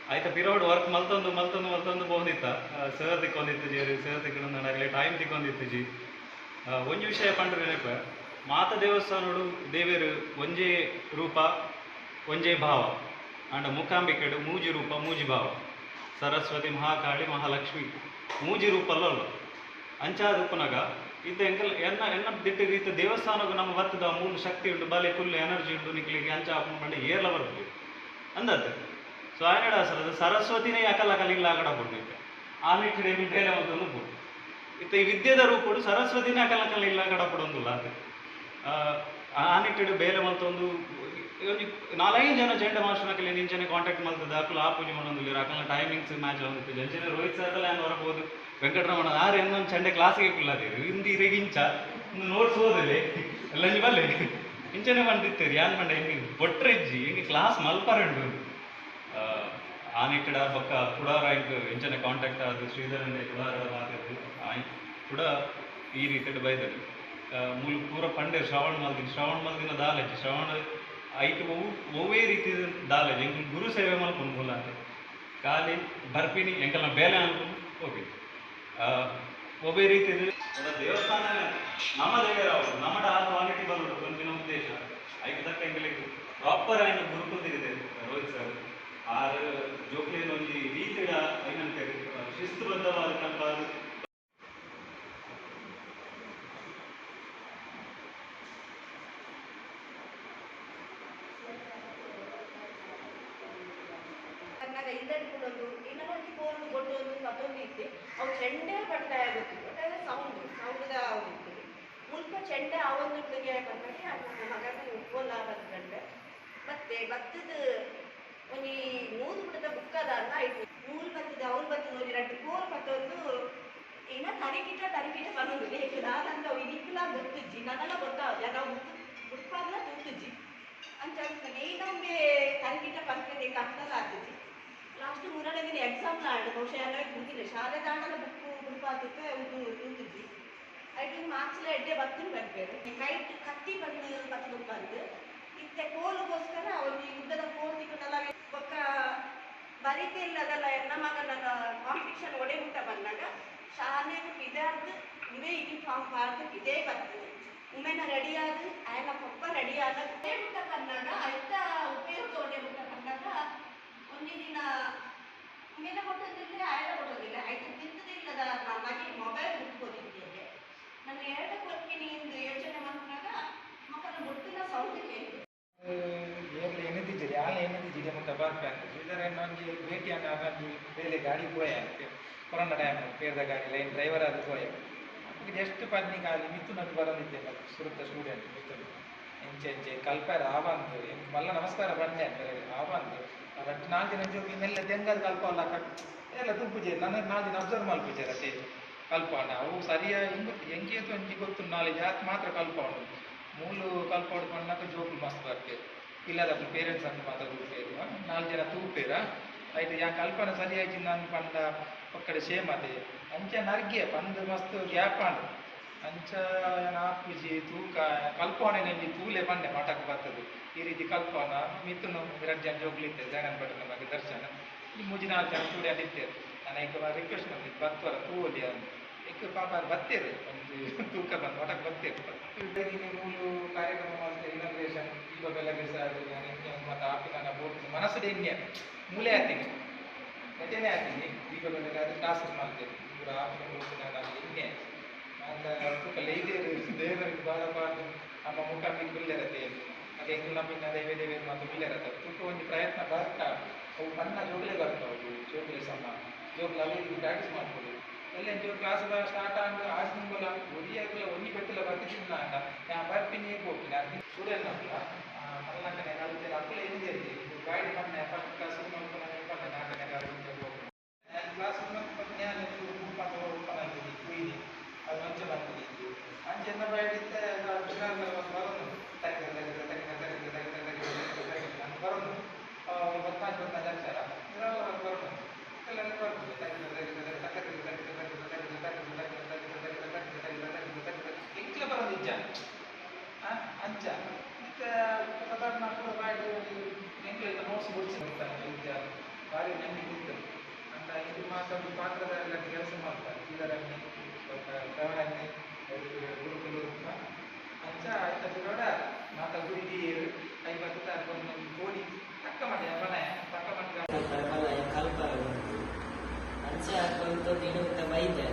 ಆಯ್ತಾ ಪಿರಿಯಡ್ ವರ್ಕ್ ಮಲ್ತೊಂದು ಮಲ್ತೊಂದು ಮಲ್ತೊಂದು ಬಹುದಿತ್ತ ಸರ್ ತಿಕ್ಕೊಂದಿತ್ತು ಜಿ ಸರ್ ತಿಕ್ಕೊಂಡಾಗಲೇ ಟೈಮ್ ತಿಕ್ಕೊಂದಿತ್ತು ಜಿ ಒಂಜಿ ವಿಷಯ ಪಂಡ್ರೆ ನೆನಪ ಮಾತ ದೇವಸ್ಥಾನಡು ದೇವೇರು ಒಂಜೇ ರೂಪ ಒಂಜೇ ಭಾವ ಅಂಡ ಮೂಕಾಂಬಿಕೆಡು ಮೂಜಿ ರೂಪ ಮೂಜಿ ಭಾವ ಸರಸ್ವತಿ ಮಹಾಕಾಳಿ ಮಹಾಲಕ್ಷ್ಮಿ ಮೂಜಿ ರೂಪಲ್ಲ ಅಂಚಾದ ಉಪ್ಪನಾಗ ಇದ್ದ ಎಂಕಲ್ ಎನ್ನ ದಿಟ್ಟಿಗೆ ಇತ್ತ ದೇವಸ್ಥಾನಕ್ಕೂ ನಮ್ಮ ಬತ್ತದ ಮೂಲ ಶಕ್ತಿ ಉಂಟು ಬಲೆ ಫುಲ್ ಎನರ್ಜಿ ಉಂಟು ನಿಕ್ಲಿಗೆ ಅಂಚ ಹಾಕೊಂಡು ಮಾಡಿ ಏರ್ಲ ಬರ್ತದೆ ಅಂದತ್ತೆ ಸೊ ಆಯ್ನಡ ಅಸಲು ಸರಸ್ವತಿನೇ ಅಕಲ್ ಇಲ್ಲ ಆಗಡ ಕೊಡ್ಬೇಕು ಆ ನಿಟ್ಟಿಗೆ ಬೇರೆ ಒಂದು ಕೊಡು ಇತ್ತ ಈ ವಿದ್ಯೆದ ರೂಪಡು ಸರಸ್ವತಿನೇ ಅಕಲ್ ಇಲ್ಲ ಆಗಡ ಕೊಡೊಂದಿಲ್ಲ ಅಂತ ಆ ನಿಟ್ಟಿಡು ಬೇರೆ ಮತ್ತೊಂದು ಒಂದು 4-5 ಜನ ಚೆಂಡ ಮಾಸ್ಟರ್ನಕಲ್ಲಿ ನಿಂಚನೆ ಕಾಂಟ್ಯಾಕ್ಟ್ ಮಾಡ್ತದೆ ಅಕ್ಕಲು ಆ ಪೂಜೆ ಮಾಡೋದಿಲ್ಲ ಅಕ್ಕಲ ಟೈಮಿಂಗ್ಸ್ ಮ್ಯಾಚ್ ಆಗುತ್ತೆ ಜಂಚನೆ ರೋಹಿತ್ ಸರ್ದಲ್ಲ ಏನು ಹೊರಬೋದು ವೆಂಕಟರಮಣ ಆರು ಇನ್ನೊಂದು ಚಂಡೆ ಕ್ಲಾಸಿಗೆ ಕುಳ್ಳಾದಿರು ಹಿಂದಿ ಇಂಚ ನೋಟ್ಸ್ ಓದಲೆ ಲಂಚ್ ಬಲ್ಲೆ ಇಂಚನೆ ಮಾಡ್ತಿರ್ತೀರಿ ಯಾನ್ ಮಂಡ ಹೆಂಗೆ ಬೊಟ್ರೆಜ್ಜಿ ಹೆಂಗೆ ಕ್ಲಾಸ್ ಮಲ್ಪರಂಡು ಆ ನಿಟ್ಟಿಡ ಬೊಕ್ಕ ಕುಡಾರ ಹಿಂಗೆ ಇಂಚನೆ ಕಾಂಟ್ಯಾಕ್ಟ್ ಆದ ಶ್ರೀಧರನ್ ಕುಡಾರ ಮಾತಾಡ್ತು ಆಯ್ತು ಕೂಡ ಈ ರೀತಿ ಬೈದಲ್ಲಿ ಮೂಲ ಪೂರ ಪಂಡೆ ಶ್ರವಣ ಮಲ್ದಿನ ದಾಲಜ್ಜಿ ಶ್ರವಣ ಐಟು ಒವ್ವೇ ರೀತಿ ದಾಲಜ್ಜಿ ಎಂಕಲ್ ಗುರು ಸೇವೆ ಮಾಡ್ಕೊಂಡು ಮೂಲ ಅಂತ ಖಾಲಿ ಬರ್ಪಿನಿ ಎಂಕಲ್ನ ಬೇಲೆ ಅನ್ಕೊಂಡು ಹೋಗಿ ಒಬ್ಬೇ ರೀತಿ ದೇವಸ್ಥಾನ ನಮ್ಮ ದೇವರಾವರು ನಮ್ಮ ಆ ಕ್ವಾಲಿಟಿ ಬರೋದು ಒಂದಿನ ಉದ್ದೇಶ ಐದು ತಕ್ಕ ಎಂಕಲಿಗೆ ಪ್ರಾಪರ್ ಆಯ್ನ ಗುರುಕುಂದಿದೆ ರೋಹಿತ್ ಸರ್ ಆರು ಜೋಕ್ಲೇನು ಒಂದು ರೀತಿಯ ಏನಂತ ಶಿಸ್ತುಬದ್ಧವಾದ ಕಲ್ಪಾದ ಅವು ಚೆಂಡೆ ಬರ್ತಾ ಗೊತ್ತಿತ್ತು ಅದೇ ಸೌಂಡ್ ಆಗುತ್ತೆ ಮುಲ್ಪ ಚೆಂಡೆ ಅವೊಂದುಗೆ ಬಂದರೆ ಅದು ಮಗನ ಉಪ್ಪೊಲ್ಲ ಬಂದ್ರೆ ಮತ್ತೆ ಭತ್ತದ ಒಂದು ಮೂರು ಬಿಡದ ಬುಕ್ಕದ ಅಂತ ಆಯ್ತು ಮೂರು ಬರ್ತದೆ ಅವ್ರು ಬರ್ತದೆ ನೋಡಿ 2 ಕೋಲ್ ಬತ್ತೊಂದು ಇನ್ನ ತರಿಗಿಟ ಬರೋದು ಬೇಕು ನಾನಂತ ಇದಕ್ಕೆಲ್ಲ ಗೊತ್ತಿಜ್ಜಿ ನನ್ನೆಲ್ಲ ಗೊತ್ತಾಗ ನಾವು ಬುಕ್ಕಾದ್ಲ ತುಟ್ಟಿಜ್ಜಿ ಅಂತ ಏನೊಮ್ಮೆ ತರಿಗಿಟ ಬರ್ತದೆ ಕಷ್ಟಲ್ಲ ಆಗ್ತದೆ ಲಾಸ್ಟ್ 3ನೇ ದಿನ ಎಕ್ಸಾಮ್ ಆಡು ಬಹುಶಃ ಎಲ್ಲ ಕೂತಿಲ್ಲ ಶಾಲೆ ದಾಂಡಲ ಬುಕ್ಕು ಬುಡ್ಪಾತಿತ್ತು ಒಂದು ಕೂತಿದ್ವಿ ಐದು ಮಾರ್ಕ್ಸ್ಲ ಎಡ್ಡೆ ಬತ್ತಿನ ಬರ್ಬೇರು ಕೈಟ್ ಕತ್ತಿ ಬಂದು ಬತ್ತು ಬಂದು ಇತ್ತೆ ಕೋಲುಗೋಸ್ಕರ ಒಂದು ಯುದ್ಧದ ಕೋಲ್ ತಿಕ್ಕನೆಲ್ಲ ಒಕ್ಕ ಬರೀತೆ ಇಲ್ಲ ಅದೆಲ್ಲ ನಮ್ಮ ಮಗನ ಕಾಂಪಿಟಿಷನ್ ಒಡೆಮುಟ್ಟ ಬಂದಾಗ ಶಾಲೆಗೆ ವಿದ್ಯಾರ್ಥಿ ಇವೇ ಯೂನಿಫಾರ್ಮ್ ಪಾರ್ದು ಇದೇ ಬರ್ತದೆ ಉಮ್ಮೆನ ರೆಡಿಯಾದ ಆಯ್ನ ಪಪ್ಪ ರೆಡಿಯಾದ ಒಡೆಮುಟ್ಟ ಬಂದಾಗ ಆಯ್ತ ಉಪಯೋಗ ಒಡೆಮುಟ್ಟ ಬಂದಾಗ ಒಂದೇ ದಿನ ಮೇಲೆ ಕೊಟ್ಟೋದಿಲ್ಲ ಆಯ್ದ ಕೊಡೋದಿಲ್ಲ ಆಯ್ತು ತಿಂತದಿಲ್ಲದ ನನಗೆ ಮೊಬೈಲ್ ಬಿಟ್ಕೋದಿದ್ದೇನೆ ನನ್ನ 2 ಕೊರ್ಕಿನಿ ಎಂದು ಯೋಚನೆ ಮಾಡಿದಾಗ ಮಕ್ಕಳ ಮುಟ್ಟಿನ ಸೌಂಡ್ ಕೇಳಿದೆ ಎನ್ನದಿದ್ದೀರಿ ಆಲೆ ಎನ್ನದಿದ್ದೀರಿ ಮತ್ತೆ ಬರ್ಬೇಕು ಇದರ ನನಗೆ ಭೇಟಿ ಆಗಿ ಬೇರೆ ಗಾಡಿ ಹೋಯ ಕೊರೋನಾ ಟೈಮ್ ಪೇರ್ದ ಗಾಡಿ ಲೈನ್ ಡ್ರೈವರ್ ಆದ ಹೋಯ ಇದು ಎಷ್ಟು ಪನ್ನಿ ಗಾಲಿ ಮಿತ್ತು ನನಗೆ ಬರೋದಿದ್ದೆ ಸುರತ ಸ್ಟೂಡೆಂಟ್ ಮಿತ್ತು ಎಂಚೆ ಕಲ್ಪಾರ ಆವಂದು ಮಲ್ಲ ನಮಸ್ಕಾರ ಬಂದೆ ಅಂದರೆ ಆವಂದು ಬಟ್ 4 ದಿನ ಜೋಗಿ ಮೆಲ್ಲ ದೆಂಗದ ಕಲ್ಪಲ್ಲ ಎಲ್ಲ ತುಪ್ಪುಜೆ ನನ್ನ 4 ದಿನ ಅಬ್ಸರ್ವ್ ಮಲ್ಪುಜೆ ಅದೇ ಕಲ್ಪನ ಅವು ಸರಿಯಾಗಿ ಹೆಂಗೇತು ಅಂಜಿ ಗೊತ್ತು ನಾಲೆಜ್ ಯಾಕೆ ಮಾತ್ರ ಕಲ್ಪವನು ಮೂಲು ಕಲ್ಪೋಡು ಪಣ್ಣಕ್ಕೆ ಜೋಕ್ಲು ಮಸ್ತ್ ಬರ್ತೆ ಇಲ್ಲದ ಪೇರೆಂಟ್ಸ್ ಅಂತ ಮಾತಾಡೋದು 4 ಜನ ತೂಪೇರ ಆಯ್ತು ಯಾ ಕಲ್ಪನೆ ಸರಿಯಾಗಿ ನಾನು ಪಂಡ ಒಕ್ಕಡೆ ಸೇಮತೆ ಅಂಚ ನರ್ಗೆ ಪಂದು ಮಸ್ತ್ ಗ್ಯಾಪ್ ಆಂಡು ಅಂಚ ನಾಲ್ಕು ತೂಕ ಕಲ್ಪನೆ ನಂಗೆ ತೂಲೆ ಬಂಡೆ ಮಠಕ್ಕೆ ಬರ್ತದೆ ಈ ರೀತಿ ಕಲ್ಪನ ಮಿತ್ತುನು 2 ಜನ ಜೋಗ್ಲಿತ್ತೆ ಜಗನ್ ಭಟ್ಟ ನಮಗೆ ದರ್ಶನ ಈ 3-4 ಜನ ಸ್ಟೂಡೆಂಟ್ ಇರ್ತೇವೆ ನಾನು ಈಗ ರಿಕ್ವೆಸ್ಟ್ ಮಾಡ್ತೀನಿ ಬರ್ತವರ ತೂಲಿ ಅಂತ ಈಗ ಪಾಪ ಬರ್ತೇವೆ ಒಂದು ತೂಕ ಬಂದು ಮಠಕ್ಕೆ ಬರ್ತೇವೆ ಮೂಲು ಕಾರ್ಯಕ್ರಮ ಮಾಡ್ತೇವೆ ಇನಾಗ್ರೇಷನ್ ಈಗ ಬೆಳಗ್ಗೆ ಮತ್ತು ಆಪಿನ ಬೋಟ್ ಮನಸ್ಸು ಎಣ್ಣೆ ಮೂಲೆ ಆಗ್ತೀನಿ ಎಣ್ಣೆ ಆಗ್ತೀನಿ ಈಗ ಬೆಳಗ್ಗೆ ಅದು ಕ್ಲಾಸಸ್ ಮಾಡ್ತೇವೆ ಇವರು ಆಪಿನ ಬೋಟಿನ ಎಣ್ಣೆ ತೂಕ ಲೈದೇರು ದೇವರಿಗೆ ಬಾಳ ಪಾಡು ನಮ್ಮ ಮುಖ ಮೀನು ಬಿಲ್ಲರತ್ತೆ ಅದೇ ನಮ್ಮಿನ ದೇವೇ ಮತ್ತು ಬಿಲ್ಲರತ್ತೆ ತೂಕ ಒಂದು ಪ್ರಯತ್ನ ಬರ್ತಾ ಅವು ಬಣ್ಣ ಜೋಗ್ಲೆ ಬರ್ತಾವೆ ಜೋಗ್ಲೆ ಸಮ ಜೋಗ್ಲ ಅಲ್ಲಿ ಇದು ಪ್ರಾಕ್ಟೀಸ್ ಮಾಡ್ಬೋದು ಎಲ್ಲ ಜೋ ಕ್ಲಾಸ್ ಸ್ಟಾರ್ಟ್ ಆಗ ಆಜ್ ನಿಂಬಲ್ಲ ಒದಿಯಾಗಲ್ಲ ಒನಿ ಬೆತ್ತಲ್ಲ ಬರ್ತಿದ್ದಿಲ್ಲ ಅಂತ ನಾ ಬರ್ತೀನಿ ಹೋಗ್ತೀನಿ ಅದು ಸ್ಟೂಡೆಂಟ್ ಅಂತ ಮಲ್ಲಂಕನೆ ಕಲಿತೆ ಅಪ್ಪಲ ಏನಿದೆ ಗಾಡಿ ಬಣ್ಣ ಫಸ್ಟ್ ಕ್ಲಾಸ್ ಮಾಡ್ಕೊಂಡು ಬಣ್ಣ 4ನೇ ಕ್ಲಾಸ್ ಜ್ಞಾನ ಓಪನ್ ಆಗಿದೆ ಕುಯ್ದು ಅದು ಮಂಚ ಬರ್ತದೆ ಅಂಚೆನ್ನ ಬಯಲಿದ್ದೆ ಬರೋದು ಬರೋದು 14 ಅಕ್ಷರ ಬರೋದು ಎಲ್ಲ ಬರ್ತದೆ ಎಂಕ್ಲ ಬರೋದು ನಿಜ ಅಂಚ ಮತ್ತೆ ಸಾಧಾರಣ ಎಂಕ್ಲ ನೋಟ್ಸ್ ಬಿಡ್ಸಿ ಭಾರಿ ನೆನಪು ಇರ್ತದೆ ಅಂತ ಇದು ಮಾತಾಡಿ ಪಾತ್ರದ ಎಲ್ಲ ಕೆಲಸ ಮಾಡ್ತಾರೆ ಇದರಲ್ಲಿ ಪ್ರವಣೆ ಗುರುಕುಲು ಅಂಚ ಆಯ್ತು ಕೂಡ ಮಾತಾ ಗುರುಗಿ ಗೋಡಿ ತಕ್ಕ ಮಟ್ಟಿಗೆ ಮನೆ ತಕ್ಕ ಮಟ್ಟಿಗೆ ಅಂಚೆ ಹಾಕೊಂಡು ದಿನದ ಬೈದೆ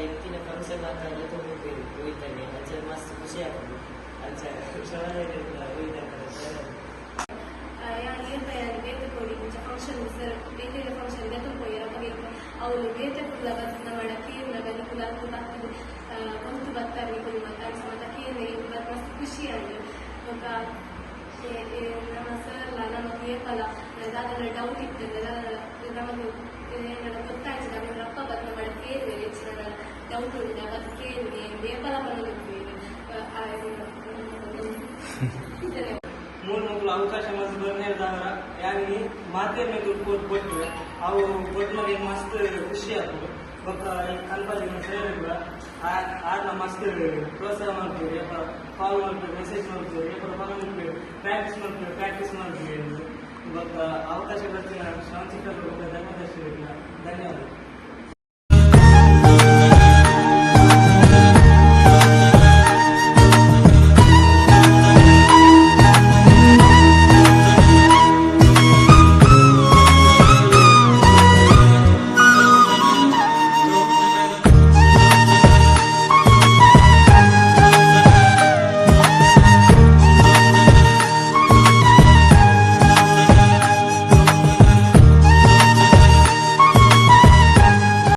ಇತ್ತಿನ ಫಂಕ್ಷನ್ ಹಾಕಲ್ಲ ತುಂಬ ಹೋಯ್ತಾನೆ ಅಂಚೆ ಮಸ್ತ್ ಖುಷಿ ಆಗ್ತದೆ ಅಂಚೆ ಬೇತಕೋಡಿ ಫಂಕ್ಷನ್ ಸರ್ ಬೇರೆ ಫಂಕ್ಷನ್ ಬೇತಕೋಡಿ ಅವರು ಬೇತೆ ಫುಲ್ ನಮ್ಮ ಕೇಂದ್ರ ಕೊಂತು ಬರ್ತಾರೆ ಮತ್ತು ಕೇಂದ್ರ ಮಸ್ತ್ ಖುಷಿ ಆಗಿದೆ ನಮ್ಮ ಸರ್ ನಮಗೆ ಏಪಲ ಯಾವ್ದಾದ್ರು ಡೌಟ್ ಇರ್ತದೆ ನಮಗೆ ಗೊತ್ತಾಯ್ತು ನಮಗೆ ರೊಕ್ಕ ಬಂದು ಮಾಡಿ ಕೇಳಿದೆ ಹೆಚ್ಚಿನ ಡೌಟ್ ಉಂಟು ಅದು ಕೇಳಿದೆ ಏಪಲ ಬಂದಿದ್ದೇವೆ ಮೂರು ಮಕ್ಕಳು ಅವಕಾಶ ಮಸ್ತ್ ಬಂದಿರ್ತಾರ ಯಾರಿಗೆ ಮಾತೇನೆ ದುಡ್ಡು ಕೊಟ್ಟು ಅವು ಕೊಟ್ಟು ಮಸ್ತ್ ಖುಷಿ ಆಗ್ತದೆ ಬೊಕ್ಕ ಕಲ್ಪನೆ ಸೇರಿಲ್ಲ ಆಡ್ನ ಮಸ್ತ್ ಪ್ರೋತ್ಸಾಹ ಮಾಡ್ತೀವಿ ಕಾಲ್ ಮಾಡ್ತೀವಿ ಮೆಸೇಜ್ ಮಾಡ್ತೀವಿ ಮಾಡ್ತೀವಿ ಪ್ರಾಕ್ಟೀಸ್ ಮಾಡ್ತೀವಿ ಬೊಕ್ಕ ಅವಕಾಶ ಬರ್ತೀನಿ ಶ್ರಮ ಚಿಕ್ಕ ಧನ್ಯವಾದ.